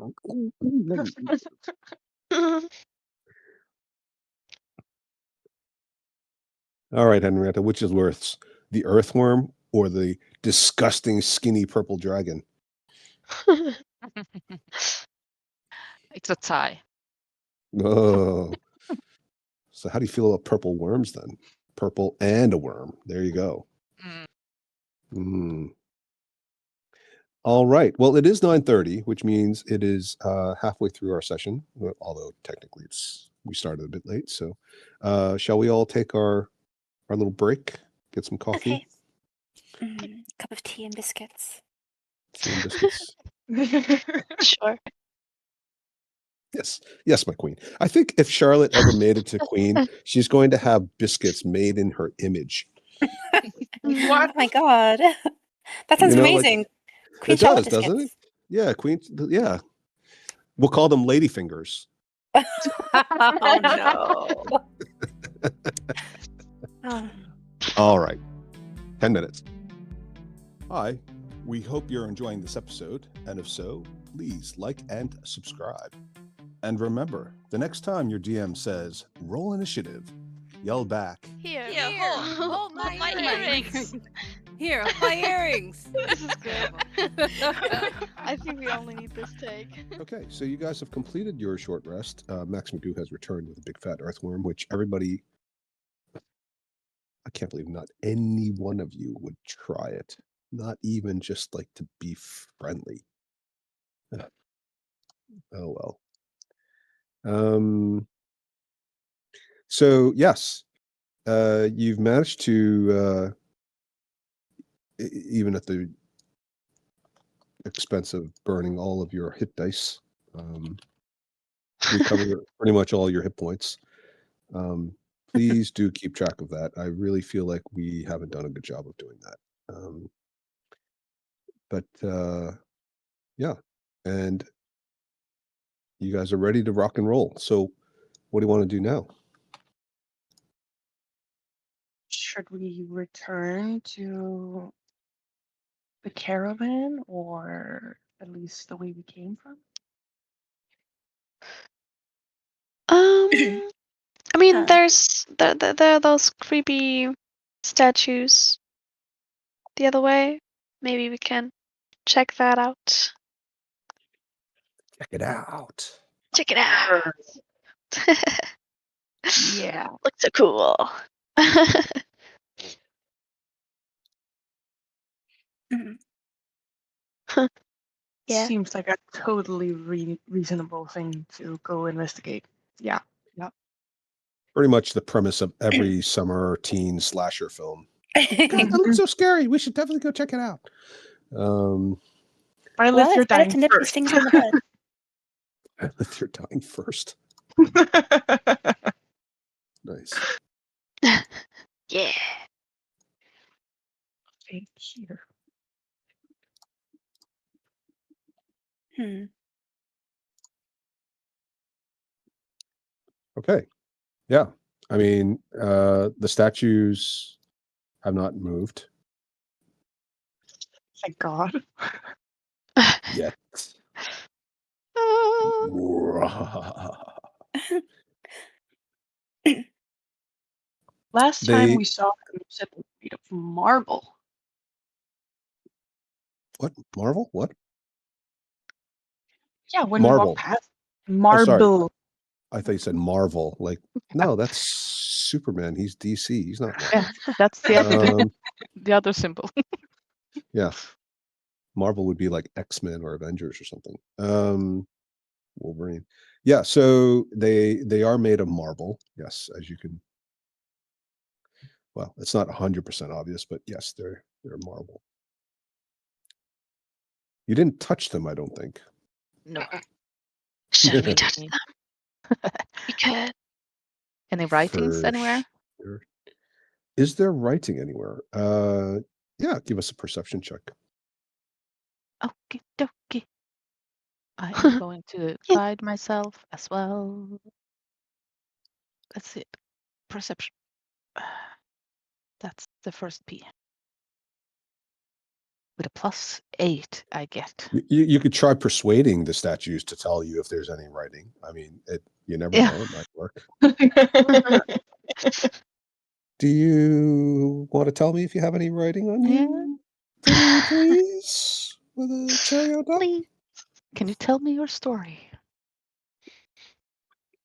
All right, Henrietta, which is worse, the earthworm or the disgusting skinny purple dragon? It's a tie. Oh. So how do you feel about purple worms then? Purple and a worm. There you go. All right. Well, it is 9:30, which means it is halfway through our session, although technically we started a bit late. So shall we all take our little break, get some coffee? Okay. Cup of tea and biscuits. Tea and biscuits. Sure. Yes, my queen. I think if Charlotte ever made it to queen, she's going to have biscuits made in her image. Oh my god. That sounds amazing. Queen It Charlotte does, doesn't it? biscuits. Yeah, queen. Yeah. We'll call them lady fingers. Oh no. Oh. All right. 10 minutes. Hi. We hope you're enjoying this episode. And if so, please like and subscribe. And remember, the next time your DM says, roll initiative, yell back. Here, hold my earrings. Here, my earrings. This is good. I think we only need this take. Okay, so you guys have completed your short rest. Max Magoo has returned with a big fat earthworm, which everybody, I can't believe not any one of you would try it. Not even just like to be friendly. Oh well. So yes, you've managed to even at the expense of burning all of your hit dice, recover pretty much all your hit points. Please do keep track of that. I really feel like we haven't done a good job of doing that. But yeah, and you guys are ready to rock and roll. So what do you want to do now? Should we return to the caravan, or at least the way we came from? I mean, Huh. there's there are those creepy statues the other way. Maybe we can check that out. Check it out. Check it out. Yeah. Looks so cool. Yeah. Seems like a totally reasonable thing to go investigate. Yeah. Pretty much the premise of every summer teen slasher film. God, that looks so scary. We should definitely go check it out. Violet, Well, you're it's better dying to nip these first. things in the bud. If you're dying first. Nice. Yeah. Thank you. Okay. Yeah. I mean, the statues have not moved Thank God. yet. Last They- time we saw them, you said they were made of marble. What? Marvel? What? Yeah, when we Marble. walked past. sorry. Marble. I thought you said Marvel. Like, no, that's Superman. He's DC. He's not Marvel. Yeah, that's the other, Um, the other symbol. yeah. Marvel would be like X-Men or Avengers or something. Wolverine. Yeah, so they are made of marble. Yes, as you can. Well, it's not 100% obvious, but yes, they're marble. You didn't touch them, I don't think. No. Should we touch them? We could. Any writings For anywhere? sure. Is there writing anywhere? Yeah, give us a perception check. Okie dokie. I am going to guide myself as well. Let's see. Perception. That's the first P. With a +8, I get. You could try persuading the statues to tell you if there's any writing. I mean, you never Yeah. know. It might work. Do you want to tell me if you have any writing on you? Pretty please? With a cherry on top? Please. Can you tell me your story?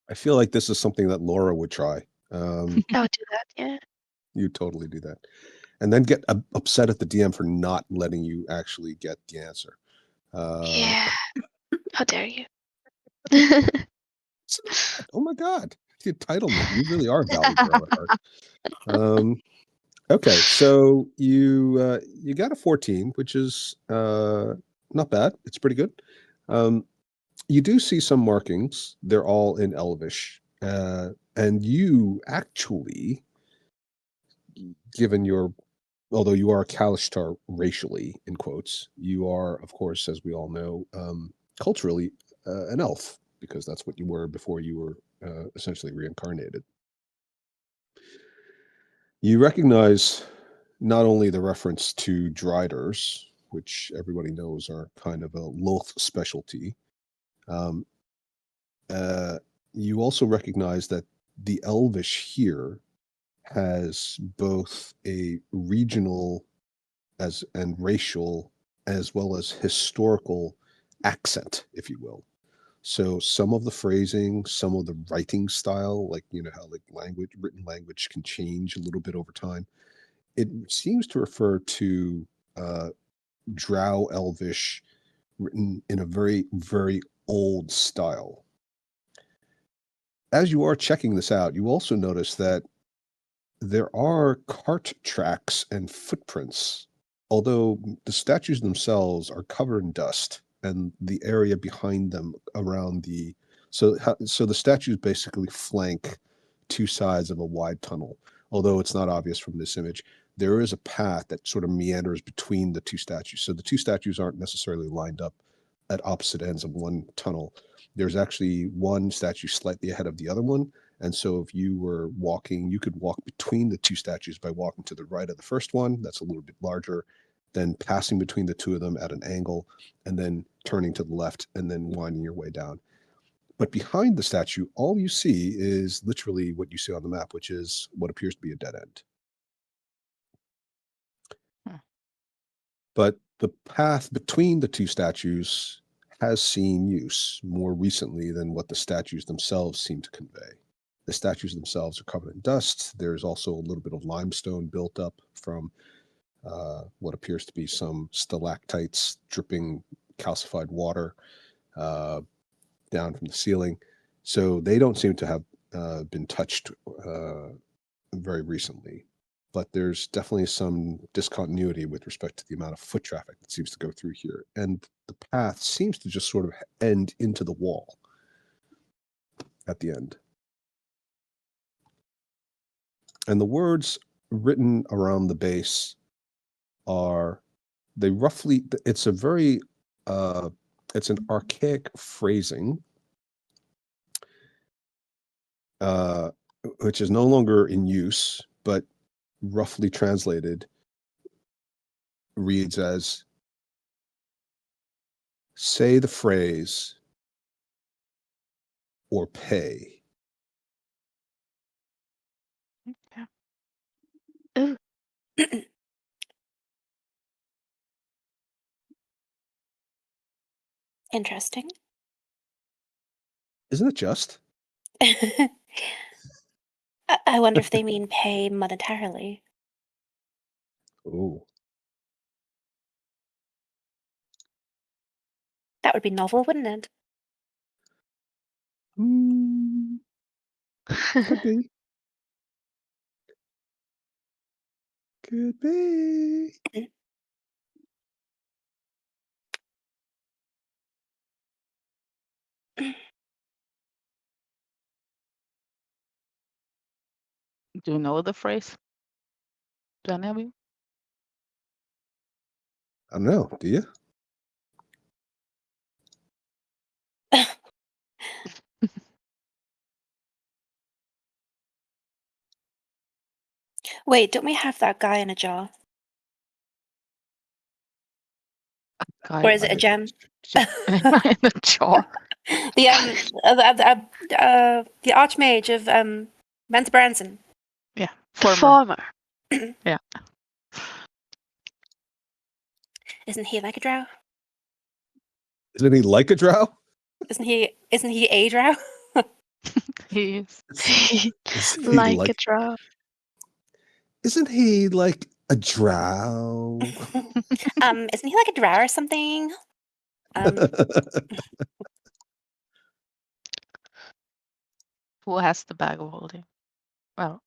I feel like this is something that Laura would try. I would do that, yeah. You totally do that. And then get upset at the DM for not letting you actually get the answer. Yeah. How dare you? Oh my God. The entitlement. You really are a Valley girl at heart. Okay, so you got a 14, which is not bad. It's pretty good. You do see some markings. They're all in Elvish. And you actually, given your, although you are a Kalishtar racially, in quotes, you are, of course, as we all know, culturally an elf, because that's what you were before you were essentially reincarnated. You recognize not only the reference to Driders, which everybody knows are kind of a Loth specialty, you also recognize that the Elvish here has both a regional and racial as well as historical accent, if you will. So some of the phrasing, some of the writing style, like how like written language can change a little bit over time. It seems to refer to Drow Elvish written in a very, very old style. As you are checking this out, you also notice that there are cart tracks and footprints, although the statues themselves are covered in dust and the area behind them around so the statues basically flank two sides of a wide tunnel. Although it's not obvious from this image, there is a path that sort of meanders between the two statues. So the two statues aren't necessarily lined up at opposite ends of one tunnel. There's actually one statue slightly ahead of the other one. And so if you were walking, you could walk between the two statues by walking to the right of the first one, that's a little bit larger, then passing between the two of them at an angle, and then turning to the left and then winding your way down. But behind the statue, all you see is literally what you see on the map, which is what appears to be a dead end. But the path between the two statues has seen use more recently than what the statues themselves seem to convey. The statues themselves are covered in dust. There's also a little bit of limestone built up from what appears to be some stalactites dripping calcified water down from the ceiling. So they don't seem to have been touched very recently. But there's definitely some discontinuity with respect to the amount of foot traffic that seems to go through here. And the path seems to just sort of end into the wall at the end. And the words written around the base it's a very, it's an archaic phrasing, which is no longer in use, but roughly translated reads as, say the phrase or pay. Ooh. Interesting. Isn't it just? I wonder if they mean pay monetarily. Oh, That would be novel, wouldn't it? could be. Could be. Do you know the phrase? Do any of you? I don't know. Do you? Wait, don't we have that guy in a jar? Guy Or is it a I- gem? in a jar. The the Archmage of Manta Branson. Yeah. The Former. farmer. Yeah. Isn't he like a drow? Isn't he like a drow? Isn't he a drow? He is. Is he Like a drow. Isn't he like a drow? Isn't he like a drow or something? Who has the bag of holding? Well,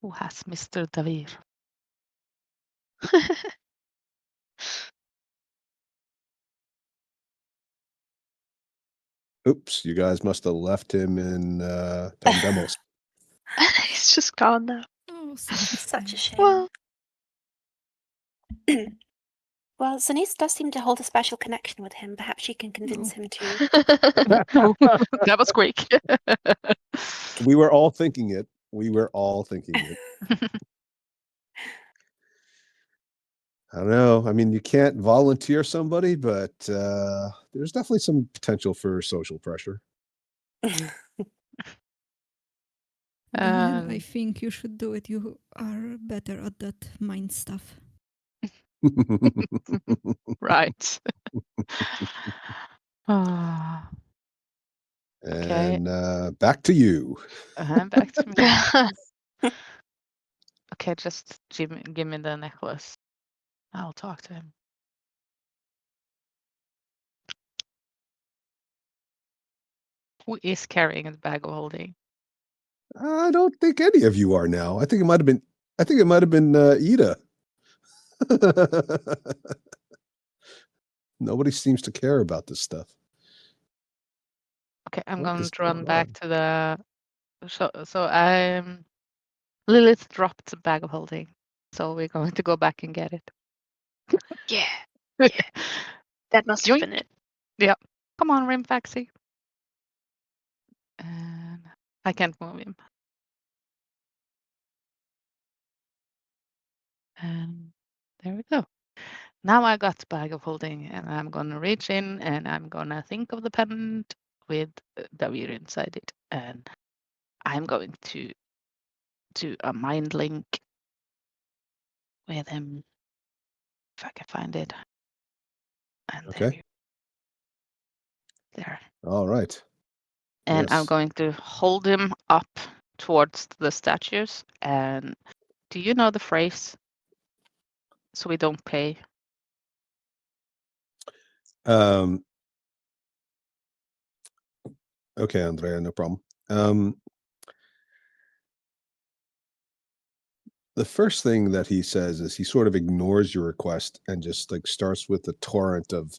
who has Mr. Davir? Oops, you guys must have left him in Pandemos. He's just gone now. Oh, Such a shame. Well, Well, Zanise does seem to hold a special connection with him. Perhaps she can convince him to. That was quick. We were all thinking it. We were all thinking it. I don't know. I mean, you can't volunteer somebody, but there's definitely some potential for social pressure. Daniel, I think you should do it. You are better at that mind stuff. Right. Ah, Okay. And back to you. back to me. Okay, just give me the necklace. I'll talk to him. Who is carrying the bag of holding? I don't think any of you are now. I think it might have been. I think it might have been Ida. Nobody seems to care about this stuff. Okay, I'm What going is to run going back on? to the. So I'm. Lilith dropped the bag of holding, so we're going to go back and get it. yeah, that must have been it. Come on, Rimfaxi. And I can't move him. And there we go. Now I got the bag of holding, and I'm gonna reach in and I'm gonna think of the pendant with Davir inside it, and I'm going to do a mind link with him if I can find it. And Okay. there. All right. And I'm Yes. going to hold him up towards the statues. And do you know the phrase? So we don't pay. Okay, Andrea, no problem. The first thing that he says is he sort of ignores your request and just like starts with a torrent of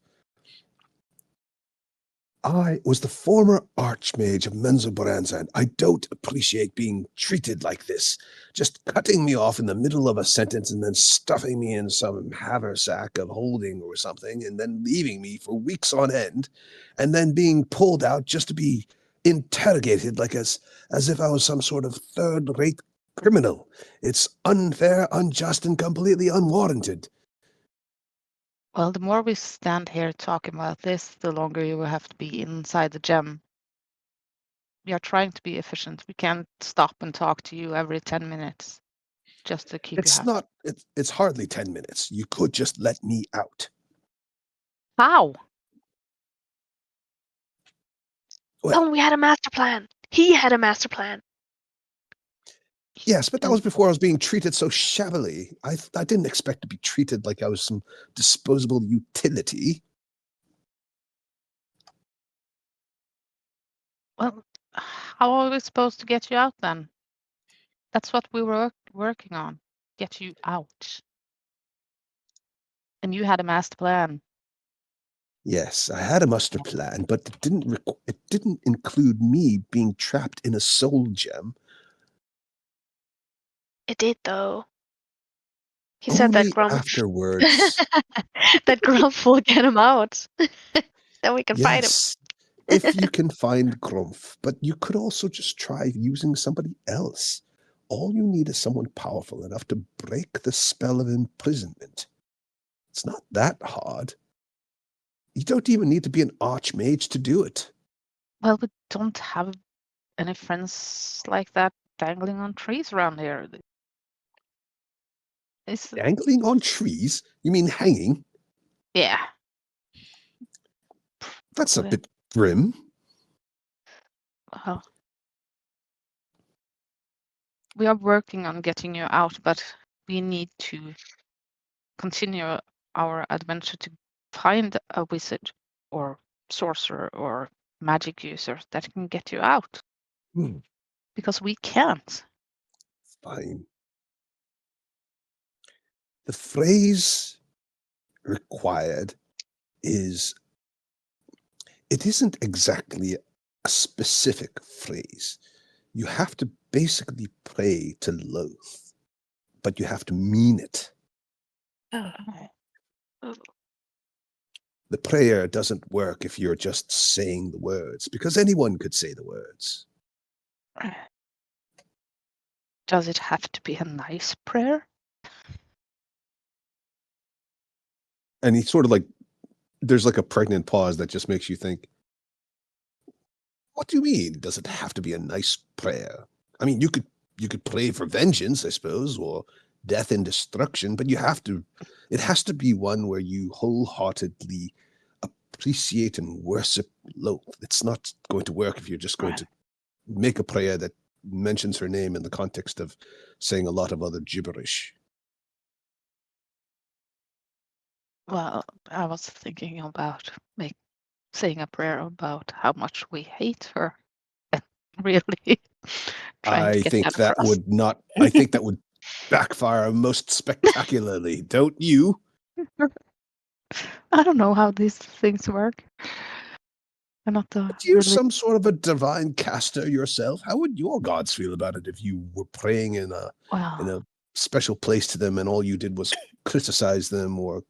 I was the former Archmage of Menzoberranzan, and I don't appreciate being treated like this. Just cutting me off in the middle of a sentence and then stuffing me in some haversack of holding or something, and then leaving me for weeks on end, and then being pulled out just to be interrogated like as if I was some sort of third-rate criminal. It's unfair, unjust, and completely unwarranted. Well, the more we stand here talking about this, the longer you will have to be inside the gem. We are trying to be efficient. We can't stop and talk to you every 10 minutes just to keep you It's happy. not. It's hardly 10 minutes. You could just let me out. How? Well- Tell him we had a master plan. He had a master plan. Yes, but that was before I was being treated so shabbily. I didn't expect to be treated like I was some disposable utility. Well, how are we supposed to get you out then? That's what we were working on. Get you out. And you had a master plan. Yes, I had a master plan, but it didn't include me being trapped in a soul gem. It did though. He said that Only Grumph afterwards. that Grumph will get him out. Then we can fight him. Yes, if you can find Grumph, but you could also just try using somebody else. All you need is someone powerful enough to break the spell of imprisonment. It's not that hard. You don't even need to be an archmage to do it. Well, we don't have any friends like that dangling on trees around here. It's, Dangling on trees? You mean hanging? yeah. That's a Okay. bit grim. Well, we are working on getting you out, but we need to continue our adventure to find a wizard or sorcerer or magic user that can get you out. Hmm. Because we can't. Fine. The phrase required it isn't exactly a specific phrase. You have to basically pray to Loth, but you have to mean it. Oh, The prayer doesn't work if you're just saying the words, because anyone could say the words. Does it have to be a nice prayer? And he sort of there's like a pregnant pause that just makes you think, what do you mean? Does it have to be a nice prayer? I mean, you could pray for vengeance, I suppose, or death and destruction, but it has to be one where you wholeheartedly appreciate and worship Loth. It's not going to work if you're just going to make a prayer that mentions her name in the context of saying a lot of other gibberish. Well, I was thinking about saying a prayer about how much we hate her and really trying to I get think that across. I think that would backfire most spectacularly, don't you? I don't know how these things work. I'm not the But you're really some sort of a divine caster yourself. How would your gods feel about it if you were praying in a well. special place to them and all you did was criticize them or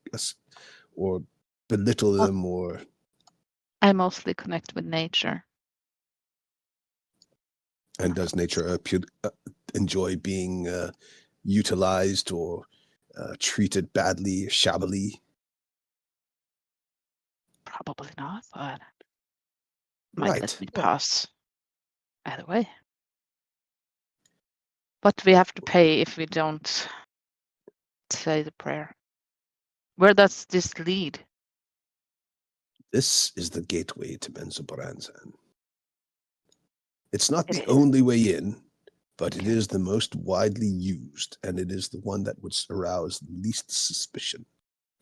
belittle Well, them or I mostly connect with nature. and does nature enjoy being utilized or treated badly, shabbily? Probably not, but might let Right. me Well, pass either way. But we have to pay if we don't say the prayer. Where does this lead? this is the gateway to Menzoberranzan. It's not It the is. only way in, but it is the most widely used, and it is the one that would arouse least suspicion,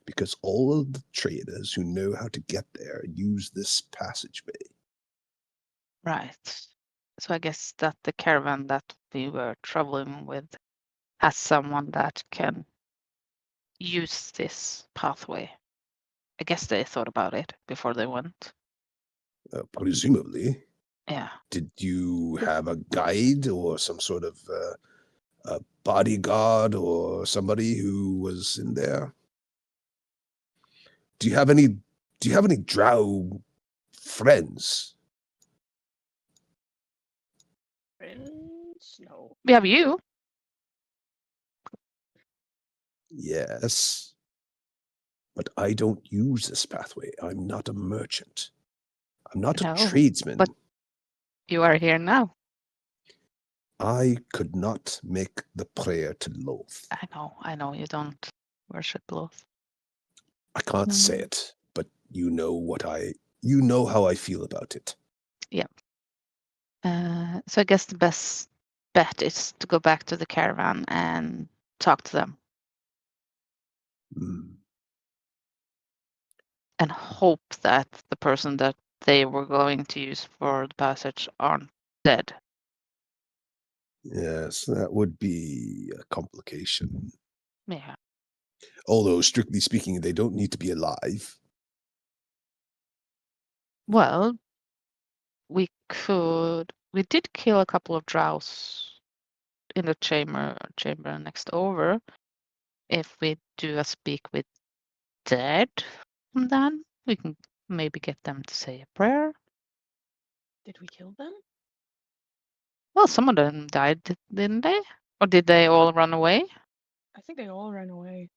because all of the traders who know how to get there use this passageway. Right. So I guess that the caravan that we were traveling with has someone that can use this pathway. I guess they thought about it before they went. Presumably. Yeah. Did you have a guide or some sort of a bodyguard or somebody who was in there? Do you have any drow friends? Friends? No. We have you. Yes. But I don't use this pathway. I'm not a merchant. I'm not a No, tradesman. but you are here now. I could not make the prayer to Loth. I know you don't worship Loth. I can't say it, but you know how I feel about it. Yeah. So I guess the best bet is to go back to the caravan and talk to them Hmm. and hope that the person that they were going to use for the passage aren't dead. Yes, that would be a complication. Yeah. Although, strictly speaking, they don't need to be alive. Well, we did kill a couple of drows in the chamber next over. If we do a speak with dead, then we can maybe get them to say a prayer. Did we kill them? Well, some of them died, didn't they? Or did they all run away? I think they all ran away.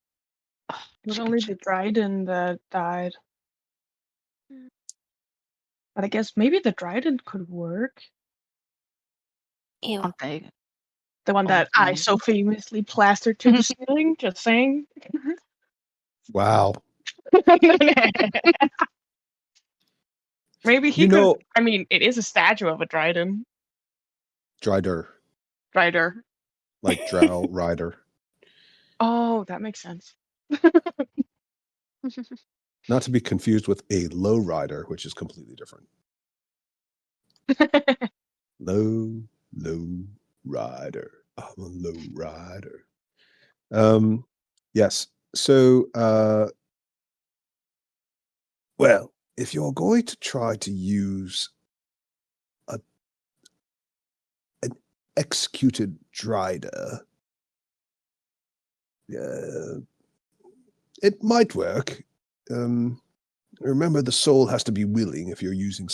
Oh, It was chicken only shit. the Dryden that died. But I guess maybe the Dryden could work. Ew. Aren't they? The one that I so famously plastered to the ceiling. Just saying. Wow. Maybe he You could. know, I mean, it is a statue of a Dryden. Dryder, Dryder. like Drow Rider. Oh, that makes sense. Not to be confused with a low rider, which is completely different. Low rider. I'm a low rider. Yes. So, well, if you're going to try to use an executed Dryder, it might work. Remember, the soul has to be willing if you're using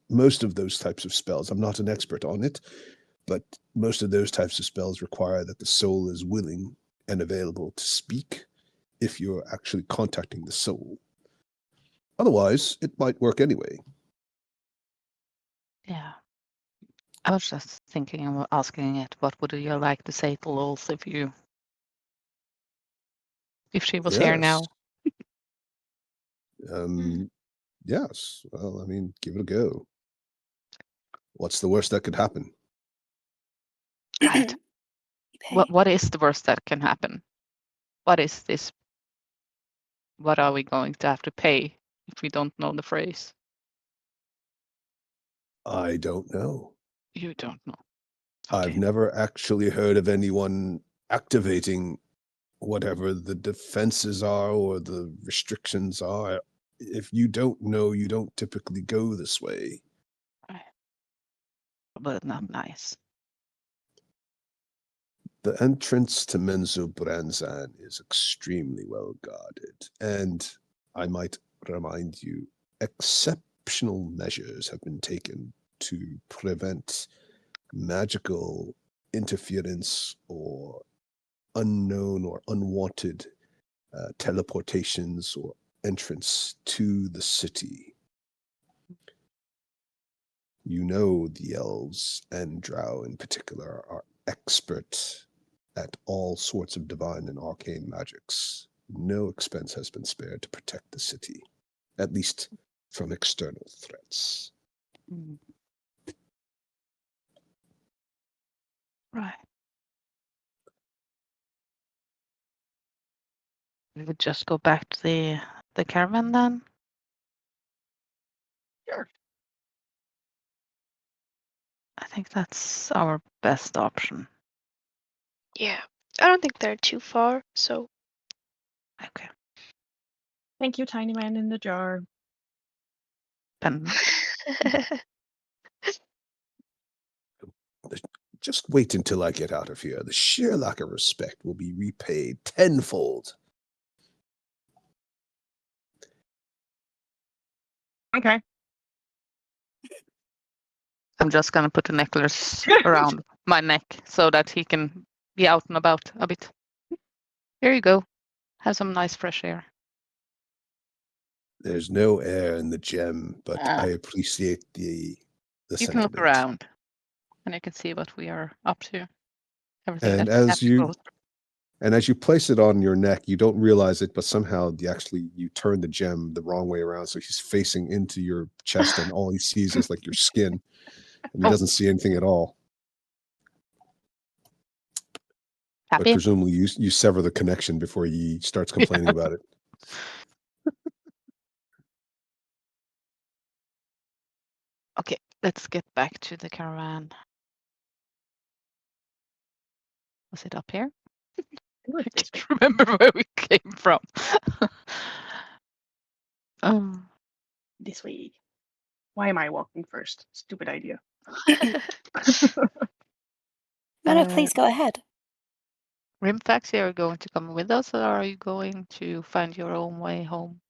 most of those types of spells. I'm not an expert on it, but most of those types of spells require that the soul is willing and available to speak if you're actually contacting the soul. Otherwise, it might work anyway. Yeah. I was just thinking of asking it, what would you like to say to Lulz if she was here now? Yes. Well, I mean, give it a go. What's the worst that could happen? Right. What is the worst that can happen? What is this? What are we going to have to pay if we don't know the phrase? I don't know. You don't know. I've never actually heard of anyone activating whatever the defenses are or the restrictions are. If you don't know, you don't typically go this way. But not nice. The entrance to Menzoberranzan is extremely well guarded, and I might remind you, exceptional measures have been taken to prevent magical interference or unknown or unwanted teleportations or entrance to the city. You know the elves and drow in particular are expert at all sorts of divine and arcane magics. No expense has been spared to protect the city, at least from external threats. Right. We would just go back to the caravan then? Sure. I think that's our best option. Yeah. I don't think they're too far, so. Okay. Thank you, Tiny Man in the Jar. Then Just wait until I get out of here. The sheer lack of respect will be repaid tenfold. Okay. I'm just gonna put a necklace around my neck so that he can be out and about a bit. Here you go. Have some nice fresh air. There's no air in the gem, but I appreciate the You sentiment. can look around and you can see what we are up to. Everything And that we have as to you go through. and as you place it on your neck, you don't realize it, but somehow you turn the gem the wrong way around, so he's facing into your chest, and all he sees is like your skin, and he doesn't see anything at all. But Happy? presumably you sever the connection before he starts complaining about it. Okay, let's get back to the caravan. Was it up here? I can't remember where we came from. Um, This way. Why am I walking first? Stupid idea. No, no, Uh, please go ahead. Rimfax, are you going to come with us, or are you going to find your own way home?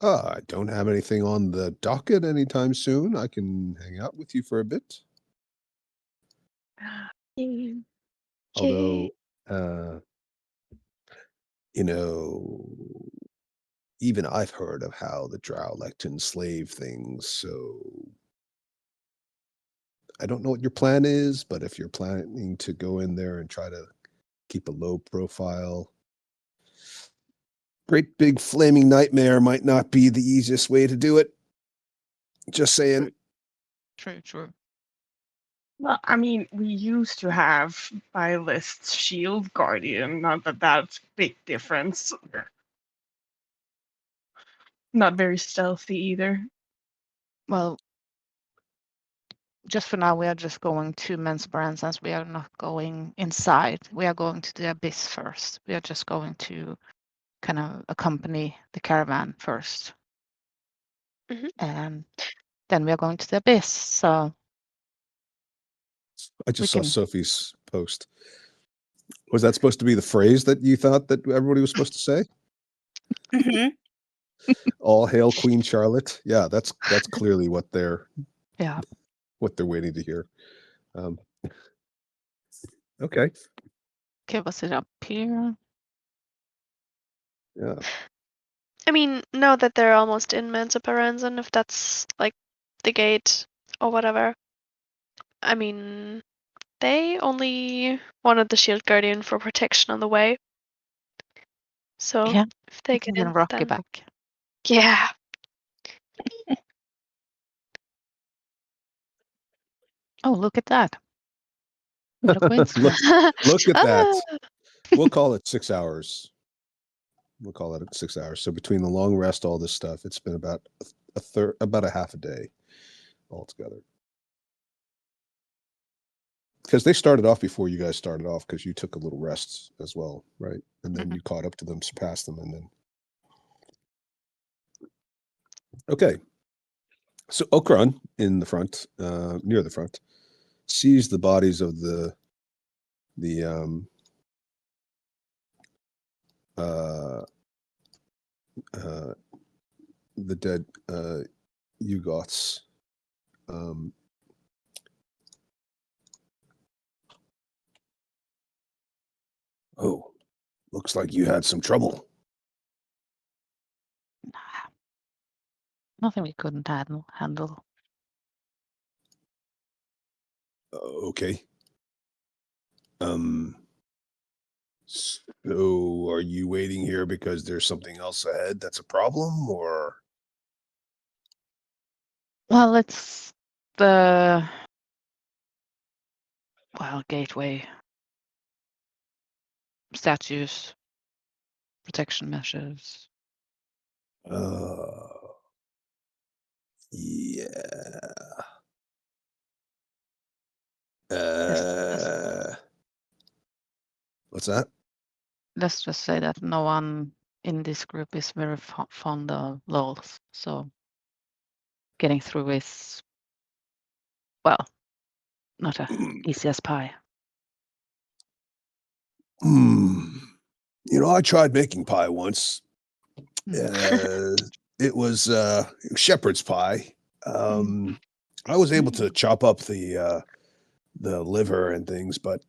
I don't have anything on the docket anytime soon. I can hang out with you for a bit. Although, you know, even I've heard of how the Drow like to enslave things, so I don't know what your plan is, but if you're planning to go in there and try to keep a low profile, great big flaming nightmare might not be the easiest way to do it. Just saying. True. Well, I mean, we used to have Bylith's shield guardian. Not that that's a big difference. Not very stealthy either. Well, just for now, we are just going to Mensbaran since we are not going inside. We are going to the abyss first. We are just going to kind of accompany the caravan first. Mhm. And then we are going to the abyss. So I just we saw can- Sophie's post. Was that supposed to be the phrase that you thought that everybody was supposed to say? Hmm. All hail Queen Charlotte. Yeah, that's clearly what they're waiting to hear. Okay. Okay, was it up here? Yeah. I mean, now that they're almost in Mensa Paranzan, if that's like the gate or whatever. I mean, they only wanted the shield guardian for protection on the way. So Yeah, if they we get can in, rock then it back. yeah. Oh, look at that. What a look, coincidence. look at that. Ah, We'll call it 6 hours. We'll call it 6 hours. So between the long rest, all this stuff, it's been about about a half a day altogether. Because they started off before you guys started off, because you took a little rest as well, right? And then you caught up to them, surpassed them, and then. Okay. So Okran in the front, near the front, sees the bodies of the dead Yugoths. Oh, looks like you had some trouble. Nothing we couldn't handle. Okay. So are you waiting here because there's something else ahead that's a problem, or? Well, it's the gateway, statues, protection measures. Yeah. What's that? Let's just say that no one in this group is very fond of lols, so getting through is, well, not as easy as pie. You know, I tried making pie once. It was shepherd's pie. I was able to chop up the liver and things, but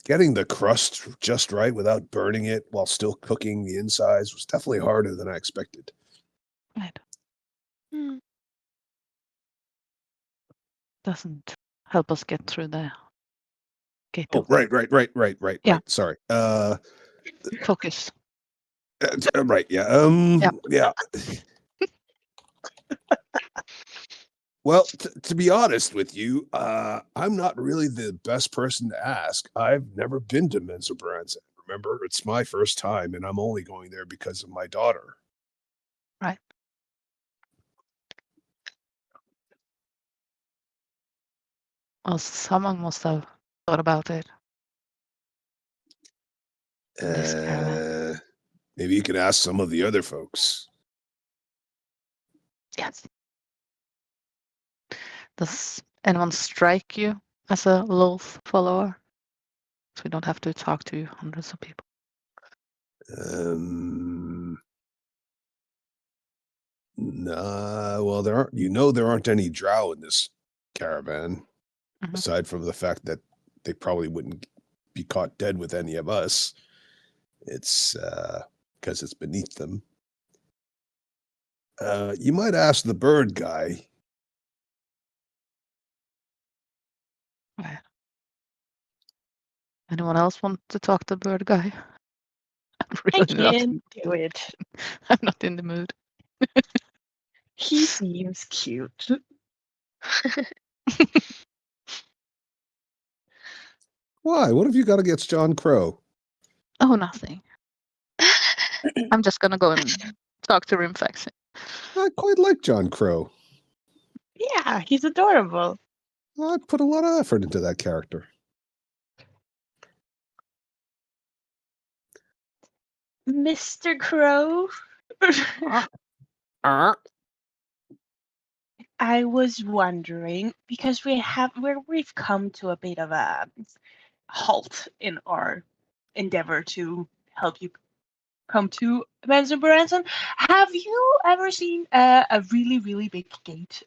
getting the crust just right without burning it while still cooking the insides was definitely harder than I expected. Right. Hmm. Doesn't help us get through the gate. Oh, right. Yeah. Right. Sorry. Focus. Right. Yeah. Yeah. Well, to be honest with you, I'm not really the best person to ask. I've never been to Mensa Branson. Remember, it's my first time, and I'm only going there because of my daughter. Right. Well, someone must have thought about it in this caravan. Maybe you can ask some of the other folks. Yes. Does anyone strike you as a Loth follower? So we don't have to talk to hundreds of people. Nah, well, there aren't. There aren't any drow in this caravan, aside from the fact that they probably wouldn't be caught dead with any of us. It's because it's beneath them. You might ask the bird guy. Right. Anyone else want to talk to the bird guy? I'm I really not can't do it. I'm not in the mood. He seems cute. Why? What have you got against John Crow? Oh, nothing. I'm just gonna go and talk to Rimfaxin. I quite like John Crow. Yeah, he's adorable. I put a lot of effort into that character. Mr. Crow. I was wondering because we've come to a bit of a halt in our endeavor to help you come to Mensa Branson. Have you ever seen a really, really big gate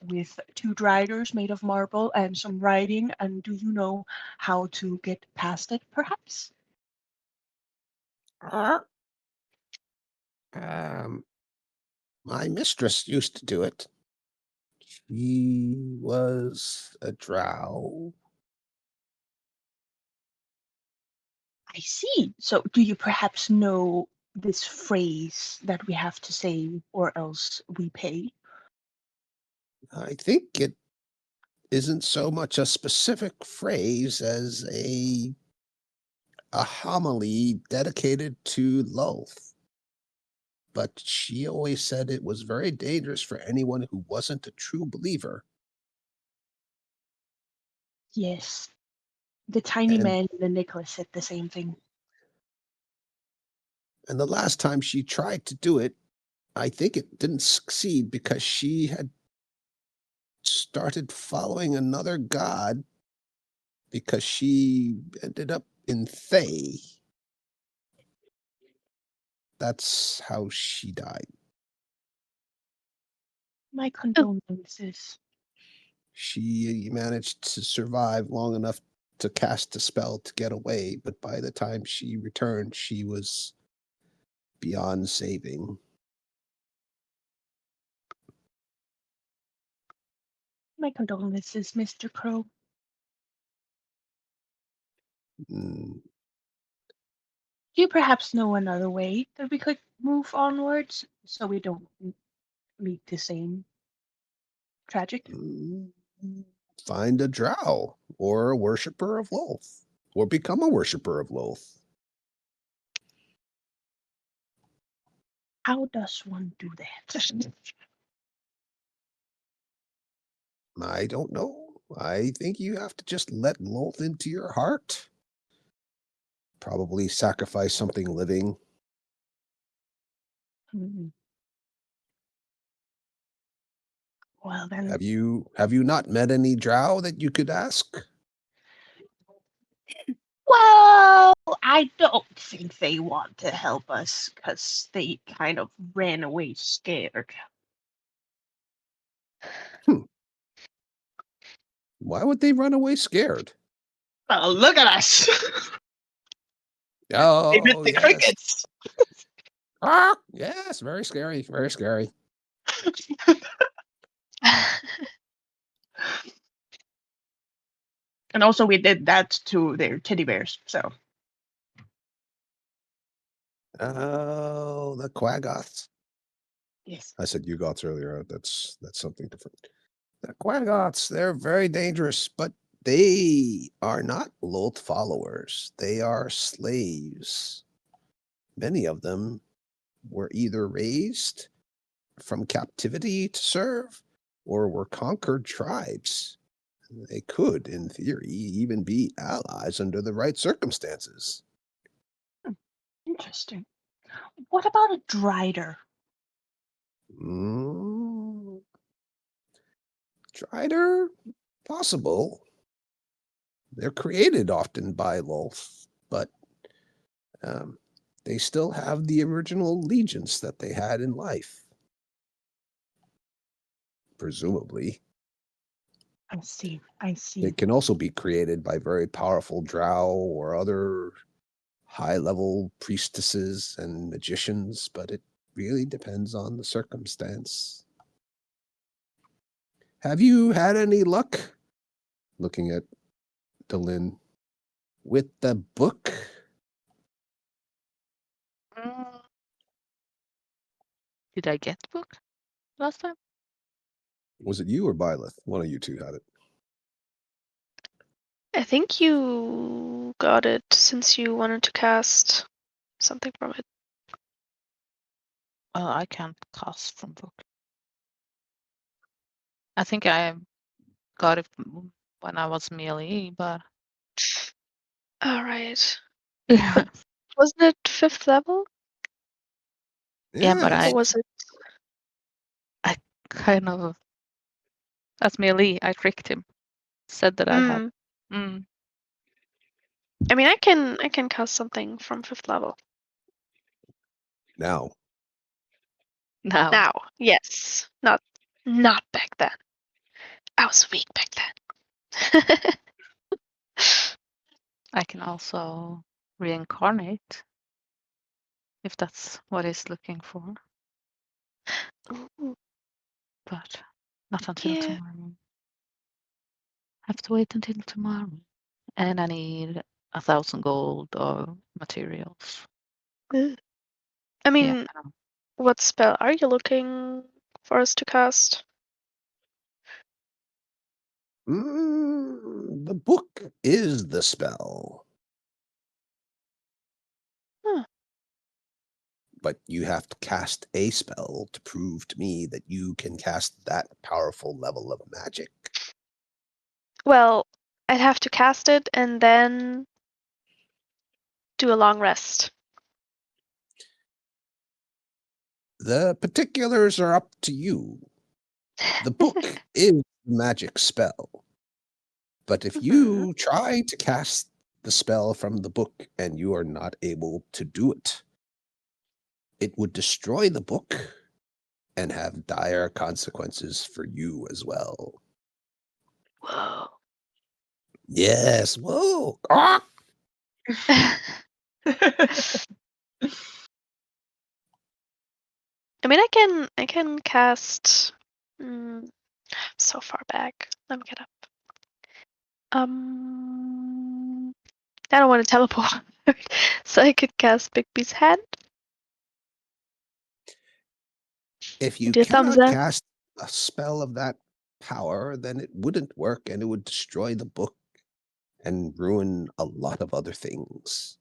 with two riders made of marble and some writing? And do you know how to get past it, perhaps? My mistress used to do it. She was a drow. I see. So, do you perhaps know this phrase that we have to say, or else we pay? I think it isn't so much a specific phrase as a homily dedicated to Lolth. But she always said it was very dangerous for anyone who wasn't a true believer. Yes. The tiny And, man in the necklace said the same thing. and the last time she tried to do it, I think it didn't succeed because she had started following another god because she ended up in Thay. That's how she died. My condolences. She managed to survive long enough to cast a spell to get away, but by the time she returned, she was beyond saving. My condolences, Mr. Crow. Mm, Do you perhaps know another way that we could move onwards so we don't meet the same tragic? Find a drow or a worshiper of Lolth, or become a worshiper of Lolth. How does one do that? I don't know. I think you have to just let Lolth into your heart. Probably sacrifice something living. Well then, Have you not met any drow that you could ask? well, I don't think they want to help us because they kind of ran away scared. Why would they run away scared? Oh, look at us! Oh, They bit the yes. crickets. Yes, very scary, very scary. And also, we did that to their teddy bears. So Oh, the Quaggoths. yes, I said Yugoths earlier. That's something different. The Quaggots, they're very dangerous, but they are not Lolth followers. They are slaves. Many of them were either raised from captivity to serve or were conquered tribes. They could, in theory, even be allies under the right circumstances. Interesting. What about a Drider? Mm. Drider, possible. They're created often by Lolth, but they still have the original allegiance that they had in life. Presumably. I see. I see. It can also be created by very powerful drow or other high-level priestesses and magicians, but it really depends on the circumstance. Have you had any luck, looking at Delin, with the book? Mm. Did I get the book last time? Was it you or Byleth? One of you two had it. I think you got it since you wanted to cast something from it. I can't cast from book. I think I got it when I was melee, but All right. yeah, Wasn't it 5th level? yeah, but Or was it? I kind of, as melee, I tricked him. Said that I had. I mean, I can cast something from 5th level. Now. Now, yes. Not back then. I was weak back then. I can also reincarnate if that's what he's looking for, Ooh, but not until Yeah. tomorrow. Have to wait until tomorrow, and I need 1,000 gold or materials. I Yeah, mean, I know. what spell are you looking for us to cast? The book is the spell. Huh. But you have to cast a spell to prove to me that you can cast that powerful level of magic. Well, I'd have to cast it and then do a long rest. The particulars are up to you. The book is the magic spell. But if you try to cast the spell from the book and you are not able to do it, it would destroy the book and have dire consequences for you as well. Whoa. Yes. Whoa. Ah! I mean, I can cast. So far back. Let me get up. I don't want to teleport, so I could cast Bigby's hand. If you Do a thumbs cannot up. cast a spell of that power, then it wouldn't work and it would destroy the book and ruin a lot of other things.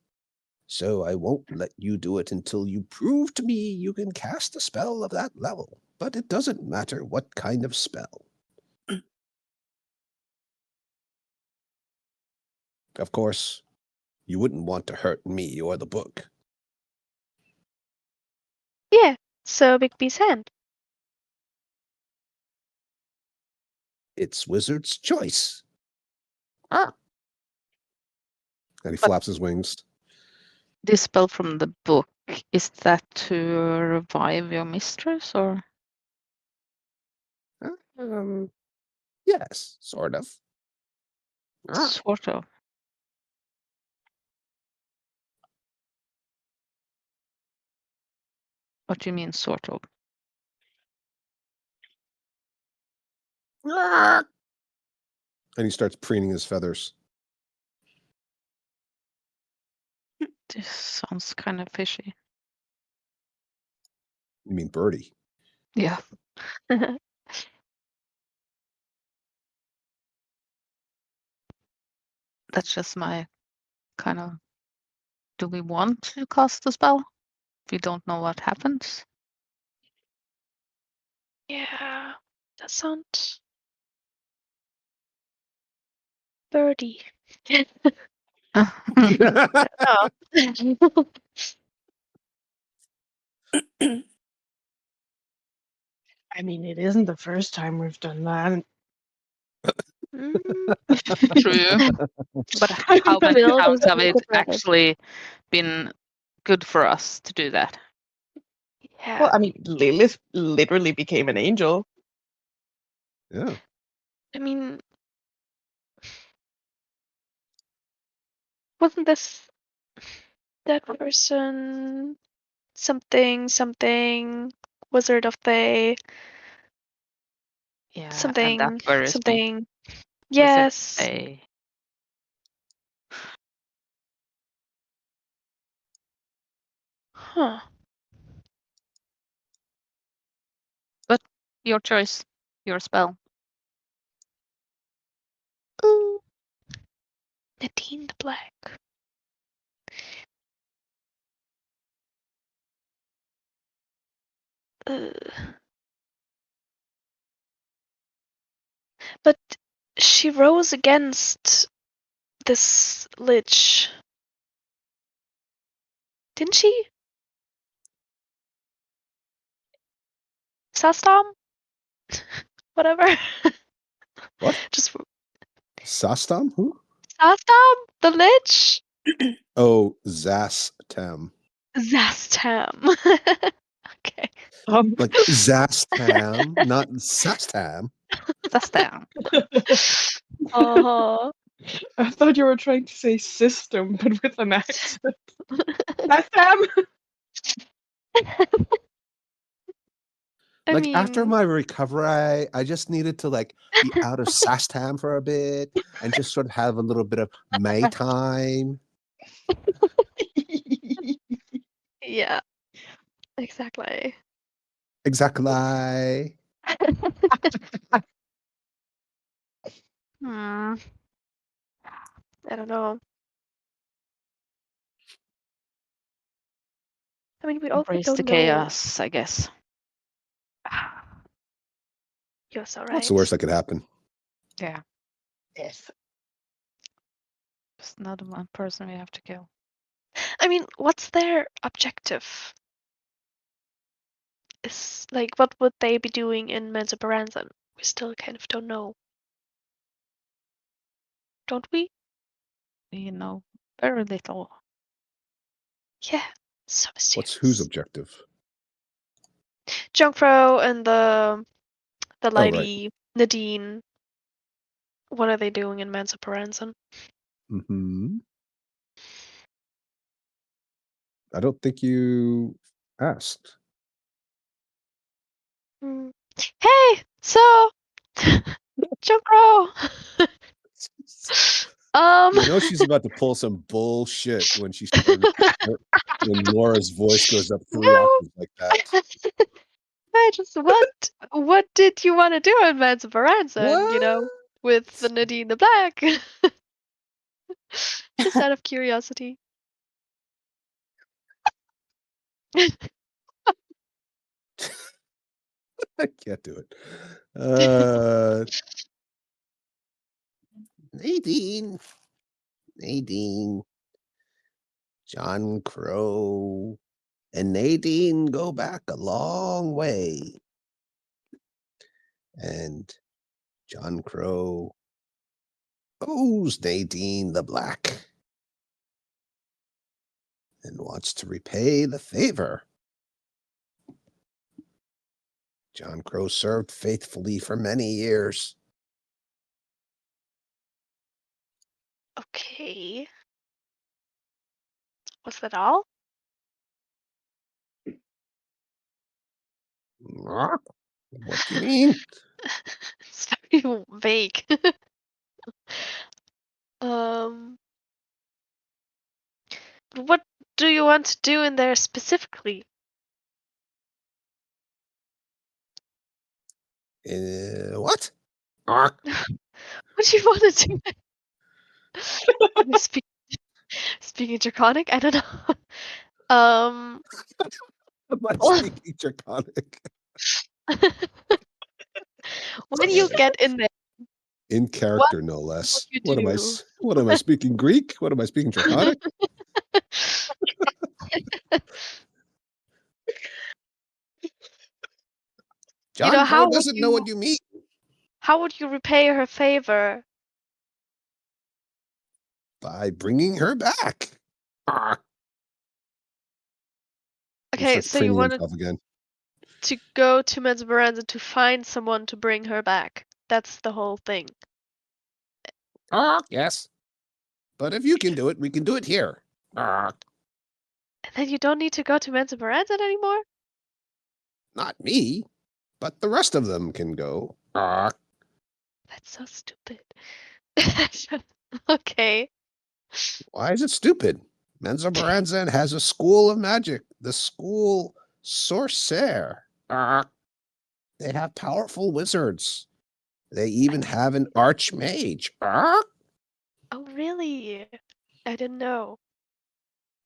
So I won't let you do it until you prove to me you can cast a spell of that level. But it doesn't matter what kind of spell. Of course, you wouldn't want to hurt me or the book. Yeah. So Bigby's hand. It's wizard's choice. Ah! And he But- flaps his wings. This spell from the book, is that to revive your mistress or? Yes, sort of. Ah. Sort of. What do you mean, sort of? Ah! And he starts preening his feathers. This sounds kind of fishy. You mean birdie? Yeah. That's just my kind of. Do we want to cast the spell? If you don't know what happens. Yeah, that sounds birdie. Oh. I mean, it isn't the first time we've done that. Mm, True. But how many We'll times just have think it about it. actually been good for us to do that? Yeah. Well, I mean, Lilith literally became an angel. Yeah. I mean, wasn't this that person something Wizard of the Yeah, and that something worries me. something? Wizard Yes. Bay. Huh. Your choice. Your spell. Ooh. Nadine the Black. But she rose against this lich, didn't she? Sastam? Whatever. What? Just Sastam? Who? Sastam? The lich? Oh, Zastam. Zastam. Okay. Like Zastam, not Sastam. That's down. Uh-huh. I thought you were trying to say system, but with an accent. That's them. I Like mean, after my recovery, I just needed to like be out of Sastam for a bit and just sort of have a little bit of May time. yeah, exactly. Exactly. Hmm. I don't know. I mean, we also Embrace don't the know. chaos, I guess. You're so right. What's the worst that could happen? Yeah. Yes. Just another one person we have to kill. I mean, what's their objective? Is like, what would they be doing in Mensa Baranzan? We still kind of don't know. Don't we? We know very little. Yeah, so mysterious. What's whose objective? Junkfro and the right. lady Nadine. What are they doing in Mensa Baranzan? Mm-hmm. I don't think you asked. Hey, so Junkfro. You know she's about to pull some bullshit when when Laura's voice goes up 3 No. octaves like that. I just what did you want to do in Mensa Baranzan? You know, What? with the Nadine the Black. Just out of curiosity. I can't do it. Nadine, John Crow, and Nadine go back a long way. And John Crow owes Nadine the Black and wants to repay the favor. John Crow served faithfully for many years. Okay. Was that all? What do you mean? It's very vague. um, what do you want to do in there specifically? What? What do you want to do? Am I speaking Draconic? I don't know. Am I Well- speaking Draconic? When you get in there, In character, no less. you What am I? do? What am I speaking Greek? What am I speaking Draconic? John know, how Crow would doesn't know what you mean. How would you repay her favor? By bringing her back. He Okay, starts so you preening wanted himself again. to go to Menzoberranzan to find someone to bring her back. That's the whole thing. Yes. But if you can do it, we can do it here. And then you don't need to go to Menzoberranzan anymore? Not me, but the rest of them can go. That's so stupid. Okay. Why is it stupid? Menzoberranzan has a school of magic, the school Sorcerer. They have powerful wizards. They even have an archmage. Oh, really? I didn't know.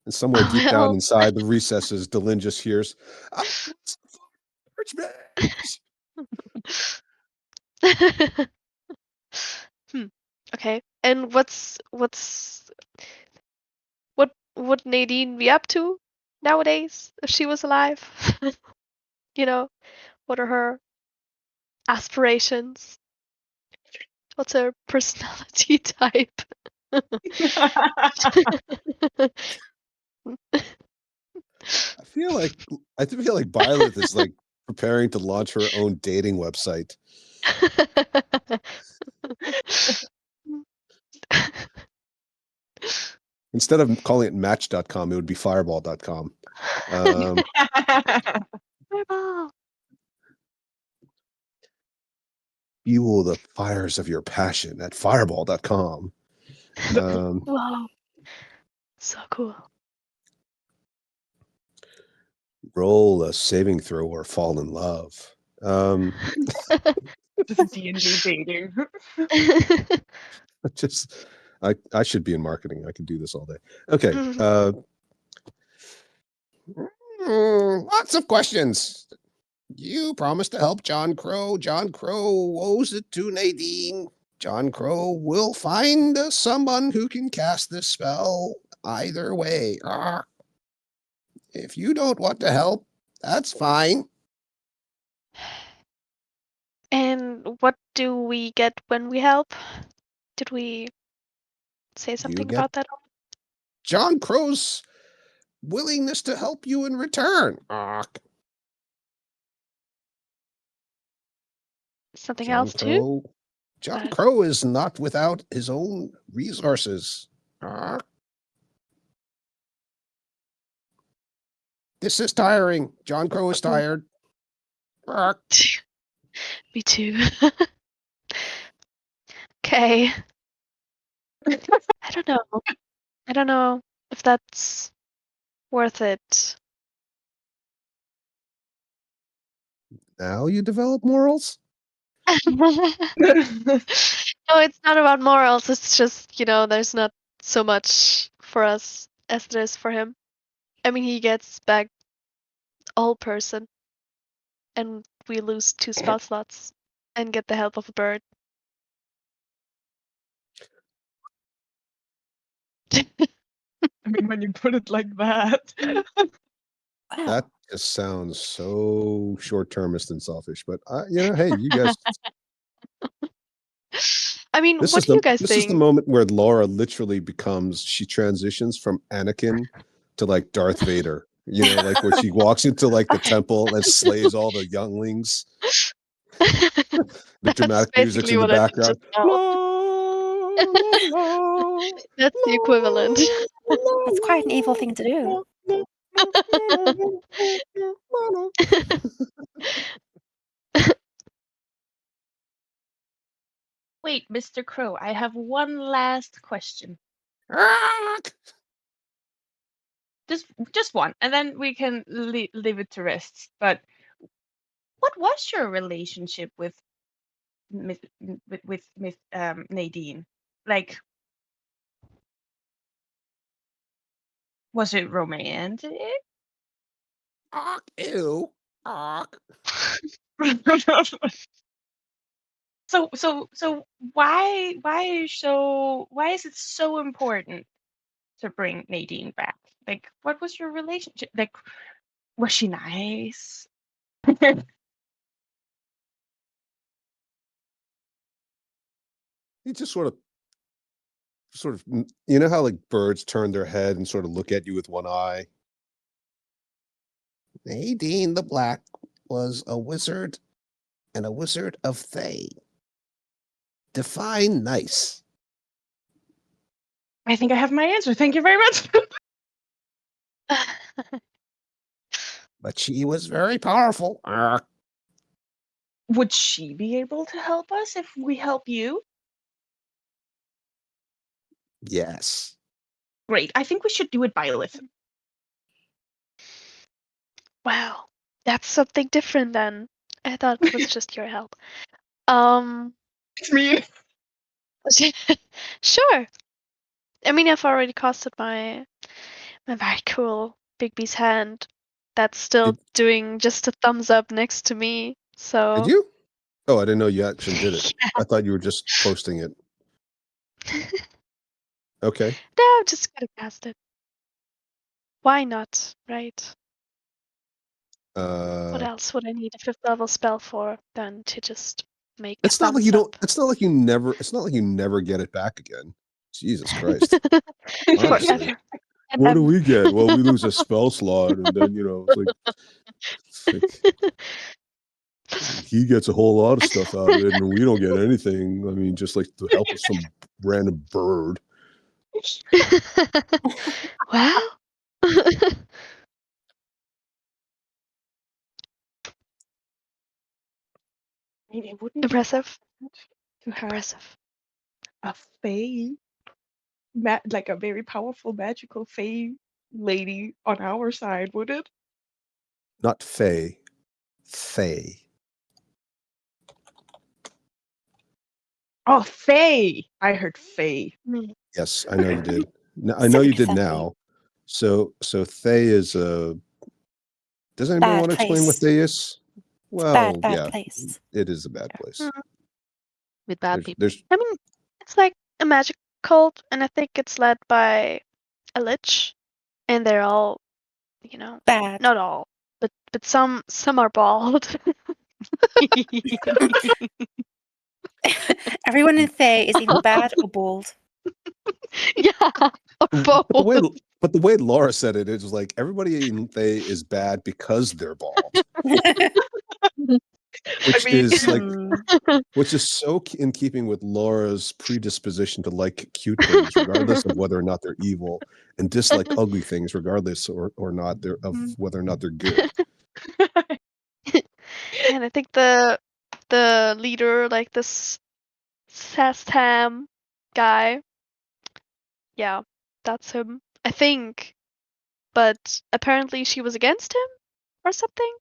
And somewhere deep Well- down inside the recesses, Delin just hears, archmage. Okay. And what would Nadine be up to nowadays if she was alive? You know, what are her aspirations? What's her personality type? I feel like Violet is like preparing to launch her own dating website. Instead of calling it match.com, it would be fireball.com. Fireball. Fuel the fires of your passion at fireball.com. Wow. So cool. Roll a saving throw or fall in love. Just D&D dating. Just I should be in marketing. I can do this all day. Okay. Lots of questions. You promised to help John Crow. John Crow owes it to Nadine. John Crow will find someone who can cast this spell either way. If you don't want to help, that's fine. And what do we get when we help? Did we say something get- about that? John Crow's willingness to help you in return. Something else too? John Crow is not without his own resources. This is tiring. John Crow is tired. Me too. Okay. I don't know. I don't know if that's worth it. Now you develop morals? No, it's not about morals. It's just, there's not so much for us as there is for him. I mean, he gets back a whole person, and we lose 2 spell slots and get the help of a bird. I mean, when you put it like that. That just sounds so short-termist and selfish. But hey, you guys. I mean, This what is do the you guys this is the think? moment where Laura literally she transitions from Anakin to like Darth Vader. Like where she walks into like the temple and slays all the younglings. The That's dramatic music's basically in the what I did background. just now. That's the equivalent. That's quite an evil thing to do. Wait, Mr. Crow, I have one last question. Just one, and then we can leave it to rest. But what was your relationship with Miss Nadine? Like, Was it romantic? Ew. So why is it so important to bring Nadine back? Like, what was your relationship? Like, was she nice? He just sort of, you know how like birds turn their head and sort of look at you with one eye? Nadine the Black was a wizard and a wizard of Thay. Define nice. I think I have my answer. Thank you very much. But she was very powerful. Would she be able to help us if we help you? Yes. Great. I think we should do it, Byleth. Wow, that's something different than I thought it was just your help. It's me. Sure. I mean, I've already casted my very cool Bigby's hand. That's still Did- doing just a thumbs up next to me. So Did you? Oh, I didn't know you actually did it. I thought you were just posting it. Okay. no, I'm just gonna cast it. Why not, right? What else would I need a 5th level spell for than to just make It's not like you thumbs don't. It's not like you never get it back again. Jesus Christ. up? Honestly. Forever. What do we get? Well, we lose a spell slot, and then it's like he gets a whole lot of stuff out of it, and we don't get anything. I mean, just like the help of some random bird. Well. I mean, it wouldn't be Impressive. bad to have Impressive. a fae, like a very powerful magical fae lady on our side, would it? Not Faye. Faye. Oh, fae! I heard fae. Yes, I know you did. I know you did Exactly. now. So Thay is a. Does anybody Bad want to explain what place. Thay is? Well, Bad yeah, place. it is a bad place. With bad people. There's I mean, it's like a magic cult, and I think it's led by a lich, and they're all, Bad. not all, but some are bald. Everyone in Thay is either bad or bald. Yeah, or but bold. the way Laura said it, it was like everybody in Thay is bad because they're bald, which is like which is so in keeping with Laura's predisposition to like cute things, regardless of whether or not they're evil, and dislike ugly things, regardless or not of whether or not they're good. And I think the leader, like this Sastam guy, yeah, that's him. I think, but apparently she was against him or something.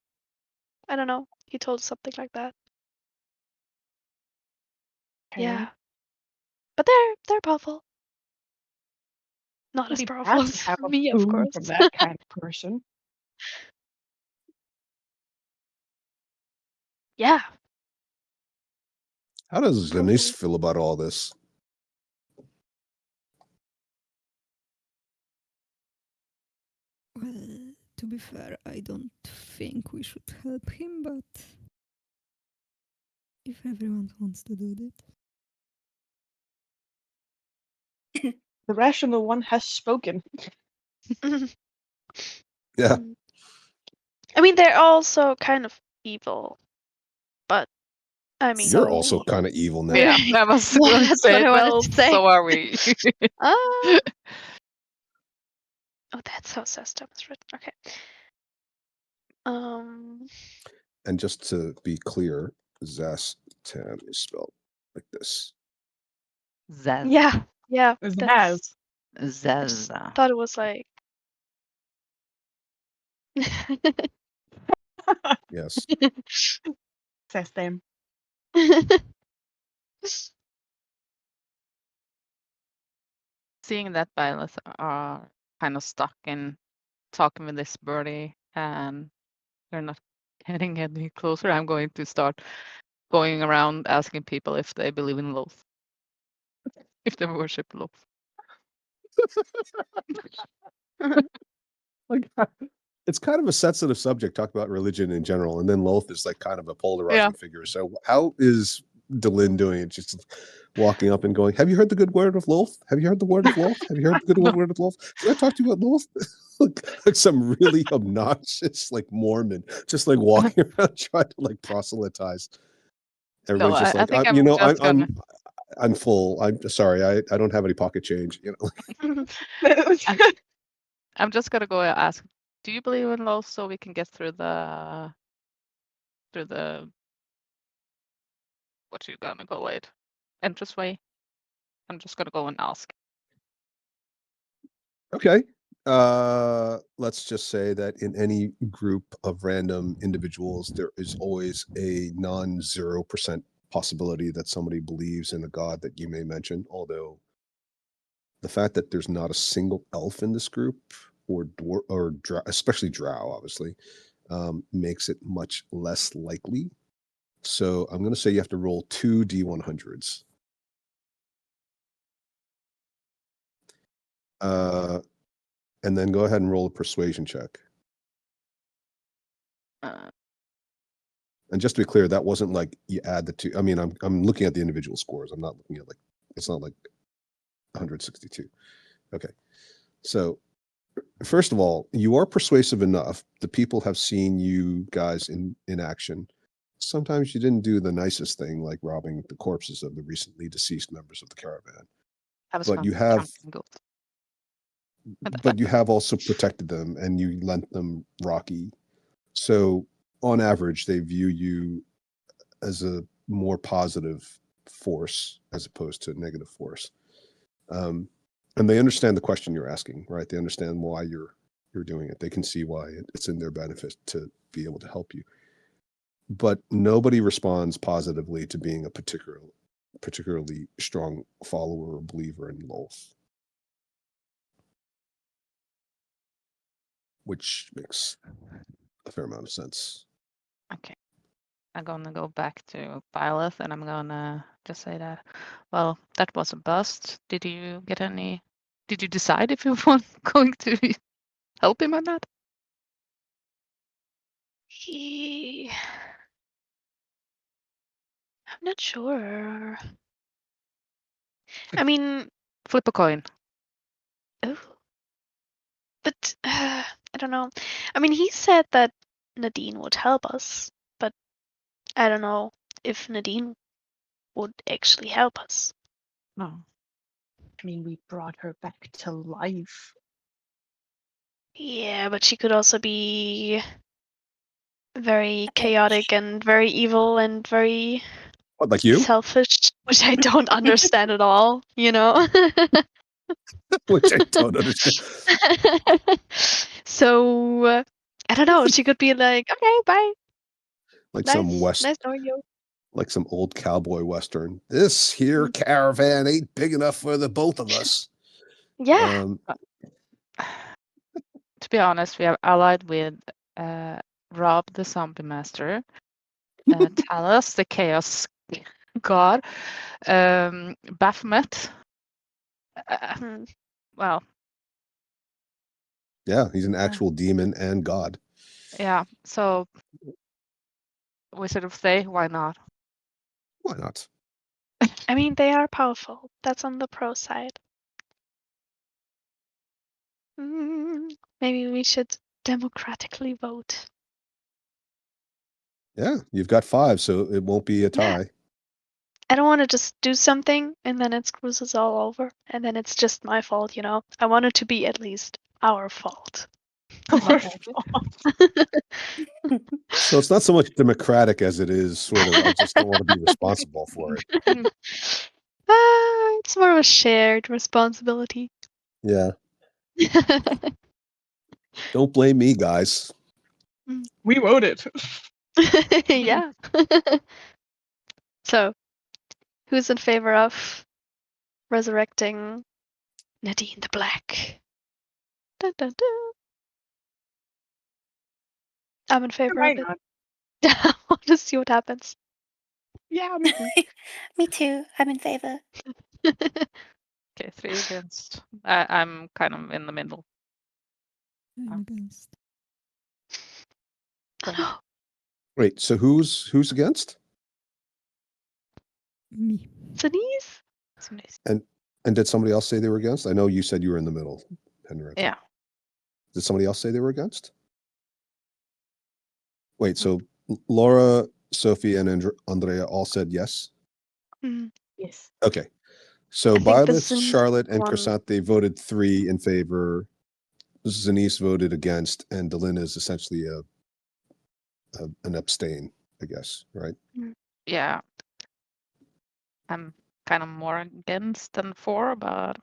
I don't know. He told us something like that. Yeah, but they're powerful. Not as It'd be powerful bad to as have a me, of boon course. from that kind of person. Yeah. How does Denise feel about all this? Well, to be fair, I don't think we should help him, but if everyone wants to do that. The rational one has spoken. Yeah. I mean, they're also kind of evil, but I mean, You're also kind of evil now. Yeah, that was Well, what I that's said. what I wanted Well, to say. so are we. oh, that's how Sastam is written. Okay. And just to be clear, Zastam is spelled like this. Zaz. Yeah. Zaz. Zaz. Thought it was like. Yes. Says them. Seeing that Byleth are kind of stuck in talking with this birdie and we're not getting any closer, I'm going to start going around asking people if they believe in Loth, if they worship Loth. Like, it's kind of a sensitive subject, talk about religion in general, and then Loth is like kind of a polarizing figure. So how is Delin doing it? Just walking up and going, have you heard the good word of Loth? Have you heard the word of Loth? Have you heard the good word of Loth? Should I talk to you about Loth? like some really obnoxious like Mormon, just like walking around trying to like proselytize. Everybody's just I like, think you know, just gonna... I'm full. I'm sorry. I don't have any pocket change. You know. I'm just gonna go and ask, do you believe in Loth so we can get through the what you gonna call it, entranceway? I'm just gonna go and ask. Okay. Let's just say that in any group of random individuals, there is always a non-0% possibility that somebody believes in a god that you may mention. Although the fact that there's not a single elf in this group, or especially drow, obviously, makes it much less likely. So I'm going to say you have to roll 2 D100s. And then go ahead and roll a persuasion check. And just to be clear, that wasn't like you add the two. I mean, I'm looking at the individual scores. I'm not looking at like, it's not like 162. Okay. So first of all, you are persuasive enough. The people have seen you guys in action. Sometimes you didn't do the nicest thing, like robbing the corpses of the recently deceased members of the caravan. But you have, but you have also protected them and you lent them Rocky. So on average, they view you as a more positive force as opposed to a negative force. And they understand the question you're asking, right? They understand why you're doing it. They can see why it's in their benefit to be able to help you. But nobody responds positively to being a particularly strong follower or believer in Loth, which makes a fair amount of sense. Okay. I'm gonna go back to Byleth and I'm gonna just say that, well, that was a bust. Did you decide if you were going to help him or not? I'm not sure. I mean, Flip a coin. oh, but I don't know. I mean, he said that Nadine would help us, but I don't know if Nadine would actually help us. No. I mean, we brought her back to life. Yeah, but she could also be very chaotic and very evil and very What, like you? selfish, which I don't understand at all, you know? Which I don't understand. So, I don't know. She could be like, okay, bye. Like Nice, some nice knowing you. like some old cowboy western. This here caravan ain't big enough for the both of us. Yeah. To be honest, we have allied with Rob the Zombie Master, Talos the Chaos God, Baphomet. Well, yeah, he's an actual demon and god. Yeah, so Wizard of Thay, why not? Why not? I mean, they are powerful. That's on the pro side. Maybe we should democratically vote. Yeah, you've got 5, so it won't be a tie. I don't want to just do something and then it screws us all over and then it's just my fault, you know? I want it to be at least our fault. Our fault. So it's not so much democratic as it is sort of, I just don't want to be responsible for it. It's more of a shared responsibility. Yeah. Don't blame me, guys. We voted. Yeah. So, who's in favor of resurrecting Nadine the Black? dun, dun, dun. I'm in favor Why of it. not? I want to see what happens. Yeah, me too. Me too. I'm in favor. Okay, 3 against. I'm kind of in the middle. I'm against. Go ahead. Wait, so who's against? Me. Denise? It's nice. And did somebody else say they were against? I know you said you were in the middle, Henrietta. Yeah. Did somebody else say they were against? Wait, so Laura, Sophie, and Andrea all said yes? Mm, Yes. Okay. So I think the Byleth, Zenith Charlotte, and one- Crescente voted 3 in favor. Zenise voted against, and Delina is essentially an abstain, I guess, right? Yeah. I'm kind of more against than for, but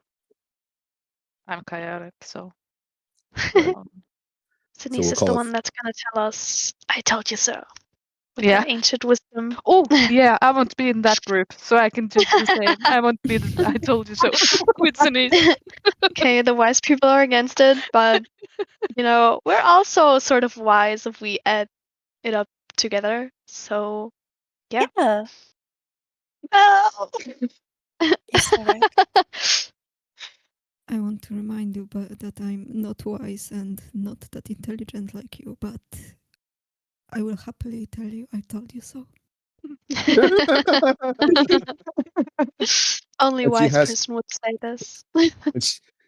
I'm chaotic, so. Right. Denise we'll is call the it- one that's gonna tell us, I told you so. With Yeah. the ancient wisdom. Oh, yeah, I want to be in that group, so I can do the same. I want to be the I told you so with Denise. Okay, the wise people are against it, but you know, we're also sort of wise if we add it up together. So Yeah. Yeah. no. You're so right. I want to remind you that I'm not wise and not that intelligent like you, but I will happily tell you I told you so. Only And she wise has- person would say this.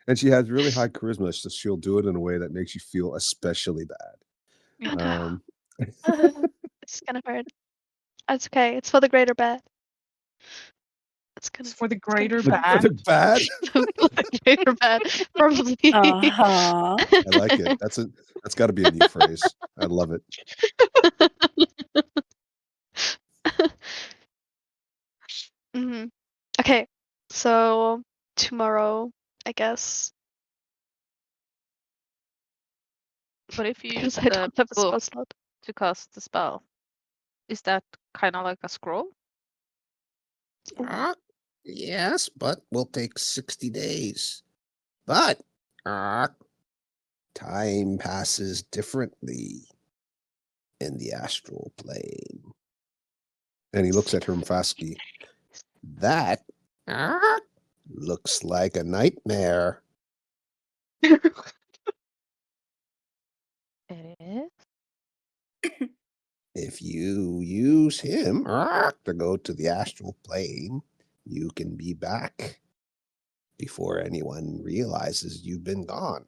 and she has really high charisma, so she'll do it in a way that makes you feel especially bad. It's gonna hurt. It's okay. It's for the greater bad. It's gonna It's for the it's gonna be greater fine. bad. Bad? For the greater bad, probably. Uh-huh. I like it. That's got to be a new phrase. I love it. Mhm. Okay, so tomorrow, I guess. But if you use Because I the don't have a spell book slot. to cast the spell, is that kind of like a scroll? Yes, but will take 60 days. But time passes differently in the astral plane. And he looks at Hermfasky. That looks like a nightmare. It is. If you use him to go to the astral plane, you can be back before anyone realizes you've been gone.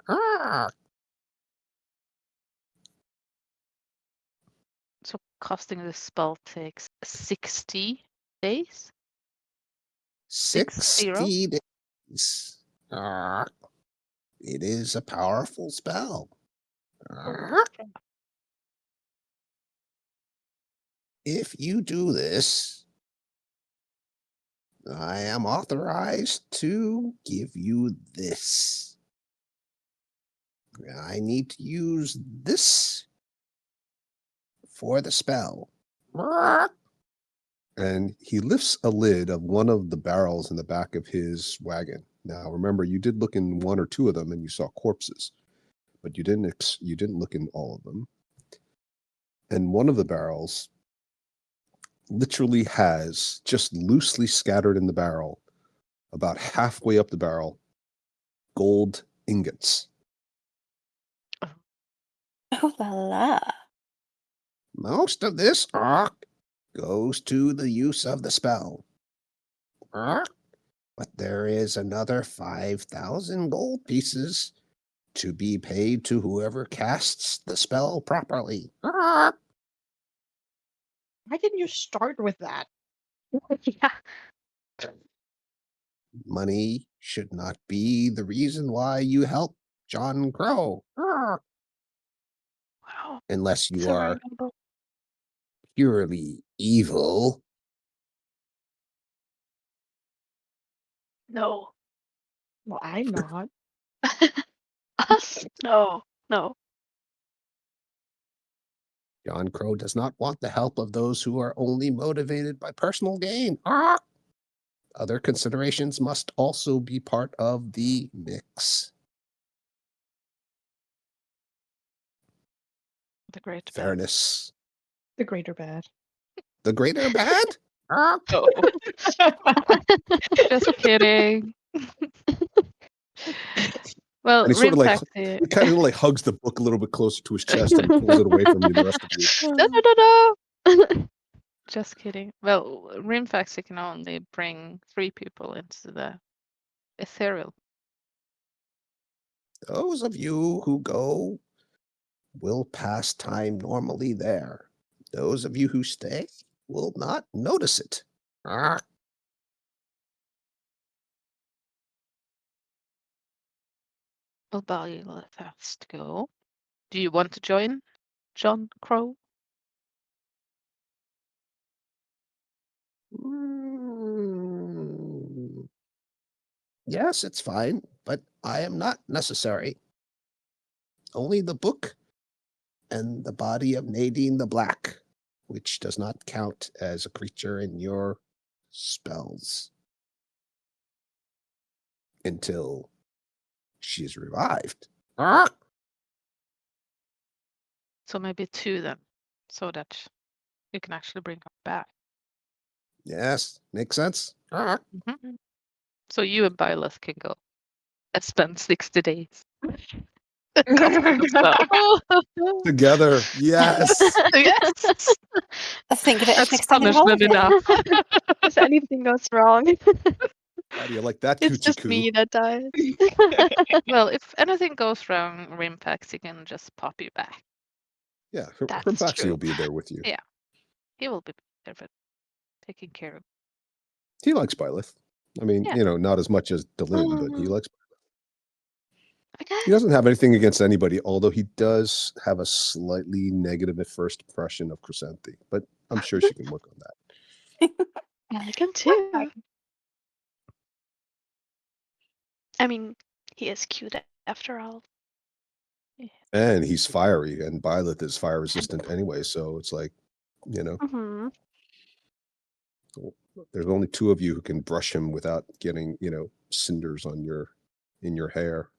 So casting this spell takes 60 days? 60 days. It is a powerful spell. If you do this, I am authorized to give you this. I need to use this for the spell. And he lifts a lid of one of the barrels in the back of his wagon. Now, remember, you did look in 1 or 2 of them and you saw corpses, but you didn't look in all of them. And one of the barrels literally has, just loosely scattered in the barrel, about halfway up the barrel, gold ingots. Oh la la. Most of this goes to the use of the spell. But there is another 5,000 gold pieces to be paid to whoever casts the spell properly. Why didn't you start with that? Yeah. Money should not be the reason why you help John Crow. Wow. Unless you So very are noble. purely evil. No. Well, I'm not. Us? No. No. John Crow does not want the help of those who are only motivated by personal gain. Other considerations must also be part of the mix. The great bad. fairness, The greater bad. the greater bad. No, just kidding. Well, And he sort of like Rimfaxi. he kind of like hugs the book a little bit closer to his chest and pulls it away from you, the rest of you. No. Just kidding. Well, Rimfaxi can only bring 3 people into the ethereal. Those of you who go will pass time normally there. Those of you who stay will not notice it. Ah. Well, Balula has to go. Do you want to join, John Crow? Mm, yes, it's fine, but I am not necessary. Only the book and the body of Nadine the Black, which does not count as a creature in your spells until she is revived. Ah! So maybe 2 then, so that you can actually bring her back. Yes, makes sense. Ah! Mhm. So you and Byleth can go and spend 60 days. Casting a spell. Together, yes. Yes, I think of it as an that's extended punishment holiday. enough. If anything goes wrong, How do you like that, it's coochie just coo? me that dies. Well, if anything goes wrong, Rimpax, he can just pop you back. Yeah, That's Hermpaxi true. will be there with you. Yeah. He will be there for taking care of. He likes Byleth. I mean, Yeah. you know, not as much as Delin, but he Oh. likes. Okay. He doesn't have anything against anybody, although he does have a slightly negative at first impression of Crescenti. But I'm sure she can work on that. Elegant too. I mean, he is cute after all. And he's fiery, and Byleth is fire resistant anyway. So it's like, you know, Mm-hmm. there's only 2 of you who can brush him without getting, you know, cinders on in your hair.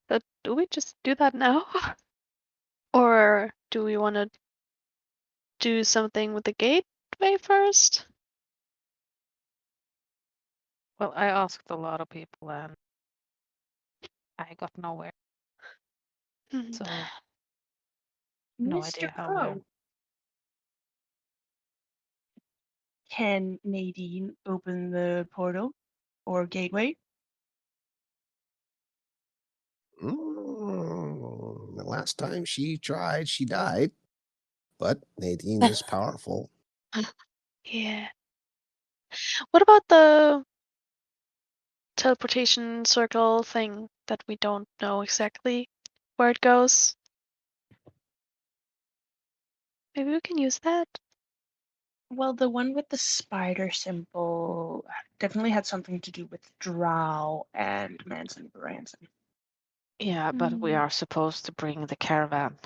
But do we just do that now? Or do we want to do something with the gateway first? Well, I asked a lot of people and I got nowhere. Hmm. So no Mr. idea how Crow, we're. can Nadine open the portal or gateway? The last time she tried, she died. But Nadine is powerful. Yeah. What about the teleportation circle thing that we don't know exactly where it goes? Maybe we can use that. Well, the one with the spider symbol definitely had something to do with Drow and Manson Branson. Yeah, but we Hmm. are supposed to bring the caravan.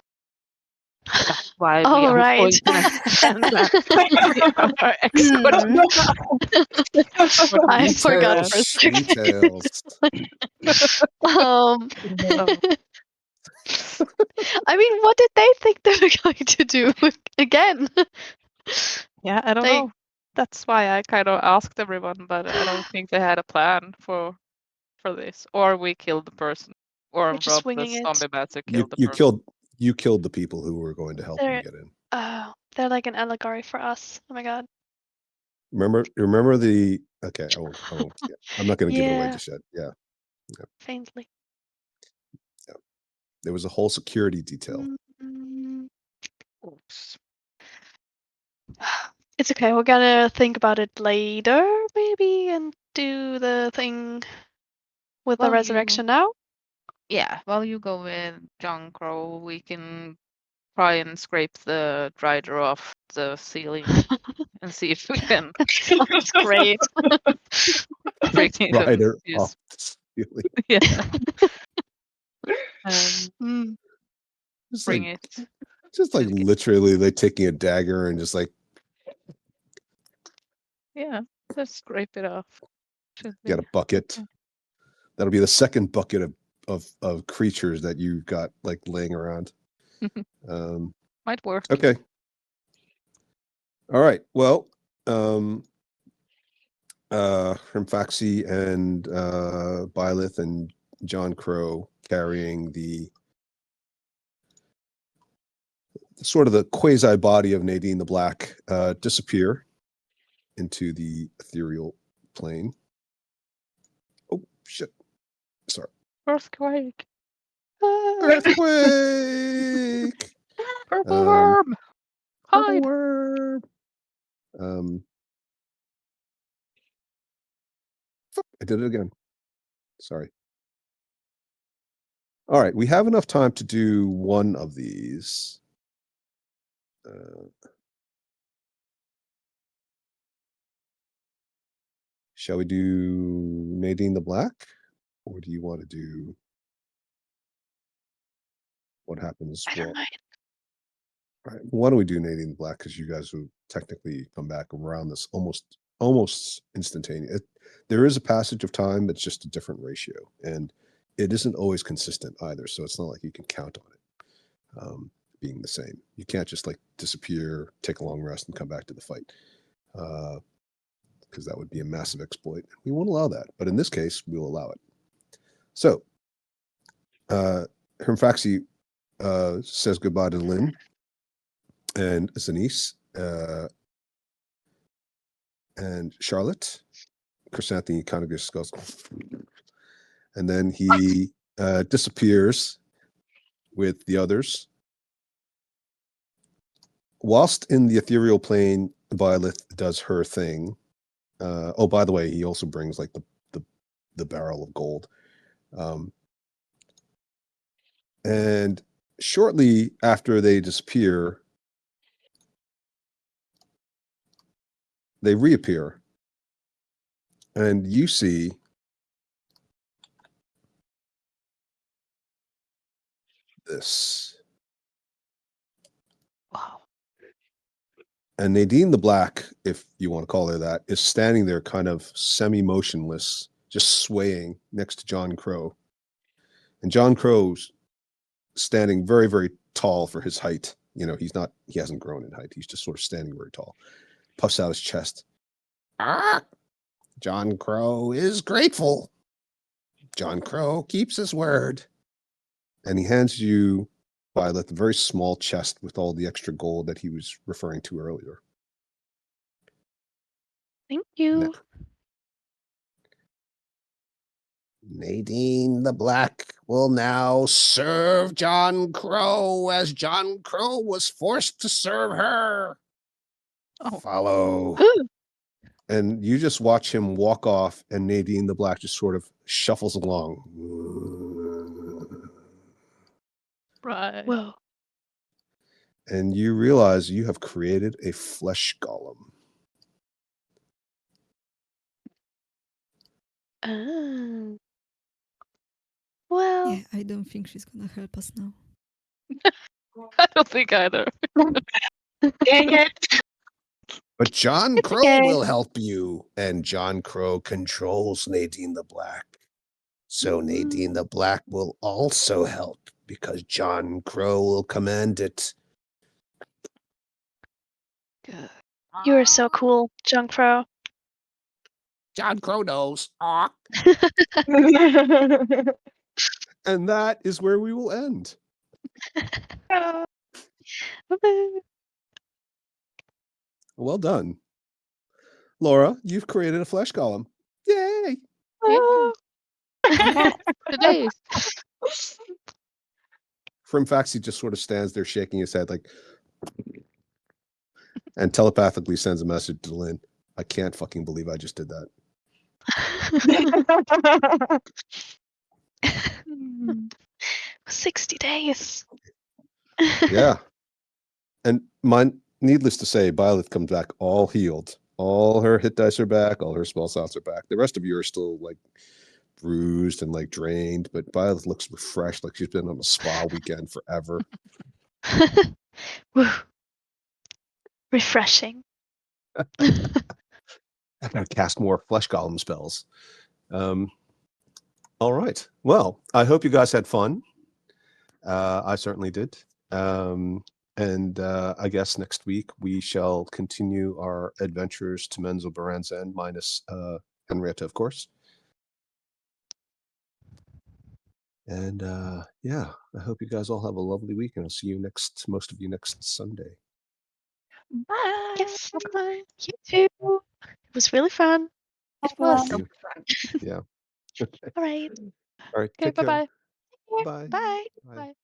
That's why we Oh, are right. going to mention that. We are expert. I forgot for a Details, second. details. I mean, what did they think they were going to do again? Yeah, I don't They- know. That's why I kind of asked everyone, but I don't think they had a plan for this. Or we killed the person, or We're just robbed the winging it. zombie master You killed the person. killed the people who were going to help him They're- get in. Oh, they're like an allegory for us. Oh my god. Remember the okay, I'm not gonna give it away Yeah. just yet. Yeah. Faintly. There was a whole security detail. Mm, Oops. It's okay. We're gonna think about it later, maybe, and do the thing with Well, the you- resurrection now. Yeah, while you go with John Crow, we can try and scrape the drider off the ceiling and see if we can Sounds great. bring it and Rider use- off the ceiling. Yeah. Mm. Just Bring like, it. just like Okay. literally like taking a dagger and just like Yeah, let's scrape it off. Should be get a bucket. okay. That'll be the second bucket of creatures that you've got like laying around. Might work. Okay. All right. Well, Hrimfaxi and Byleth and John Crow carrying the sort of the quasi body of Nadine the Black disappear into the ethereal plane. Oh shit! Sorry. Earthquake. Earthquake. Purple worm. Purple Hide. worm. Fuck, I did it again. Sorry. All right, we have enough time to do one of these. Shall we do Nadine the Black? Or do you want to do what happens? I don't mind. All right, why don't we do Nadine the Black? Because you guys will technically come back around this almost instantaneous. There is a passage of time, it's just a different ratio. And it isn't always consistent either. So it's not like you can count on it being the same. You can't just like disappear, take a long rest, and come back to the fight. Because that would be a massive exploit. We won't allow that. But in this case, we'll allow it. So Hrimfaxi says goodbye to Lynn and Zanice and Charlotte. Chrysanthemum kind of just goes, and then he disappears with the others. Whilst in the ethereal plane, Violet does her thing. Oh, by the way, he also brings like the barrel of gold. And shortly after they disappear, they reappear. And you see this. Wow. And Nadine the Black, if you want to call her that, is standing there kind of semi-motionless, just swaying next to John Crow. And John Crow's standing very, very tall for his height. You know, he hasn't grown in height. He's just sort of standing very tall. Puffs out his chest. Ah! John Crow is grateful. John Crow keeps his word. And he hands you, Violet, the very small chest with all the extra gold that he was referring to earlier. Thank you. Nadine the Black will now serve John Crow as John Crow was forced to serve her. Oh. Follow. And you just watch him walk off, and Nadine the Black just sort of shuffles along. Right. Whoa. And you realize you have created a flesh golem. Well, Yeah, I don't think she's gonna help us now. I don't think either. Dang it. But John It's Crow okay. will help you. And John Crow controls Nadine the Black. So Nadine the Black will also help because John Crow will command it. Good. you are so cool, John Crow. John Crow knows. And that is where we will end. Well done. Laura, you've created a flesh golem. Yay! Today. Hrimfaxi just sort of stands there shaking his head like, and telepathically sends a message to Lynn. I can't fucking believe I just did that. 60 days. Yeah. And needless to say, Byleth comes back all healed. All her hit dice are back. All her spell slots are back. The rest of you are still like bruised and like drained, but Byleth looks refreshed, like she's been on a spa weekend forever. Woo. Refreshing. I gotta cast more flesh golem spells. All right. Well, I hope you guys had fun. I certainly did. And I guess next week we shall continue our adventures to Menzoberran's End, minus Henrietta, of course. And yeah, I hope you guys all have a lovely week, and I'll see you most of you next Sunday. Bye. Yes. You too. It was really fun. It Bye, was. everyone. Yeah. All right. All right. Okay, Take care. bye-bye. Bye. Bye. Bye. Bye.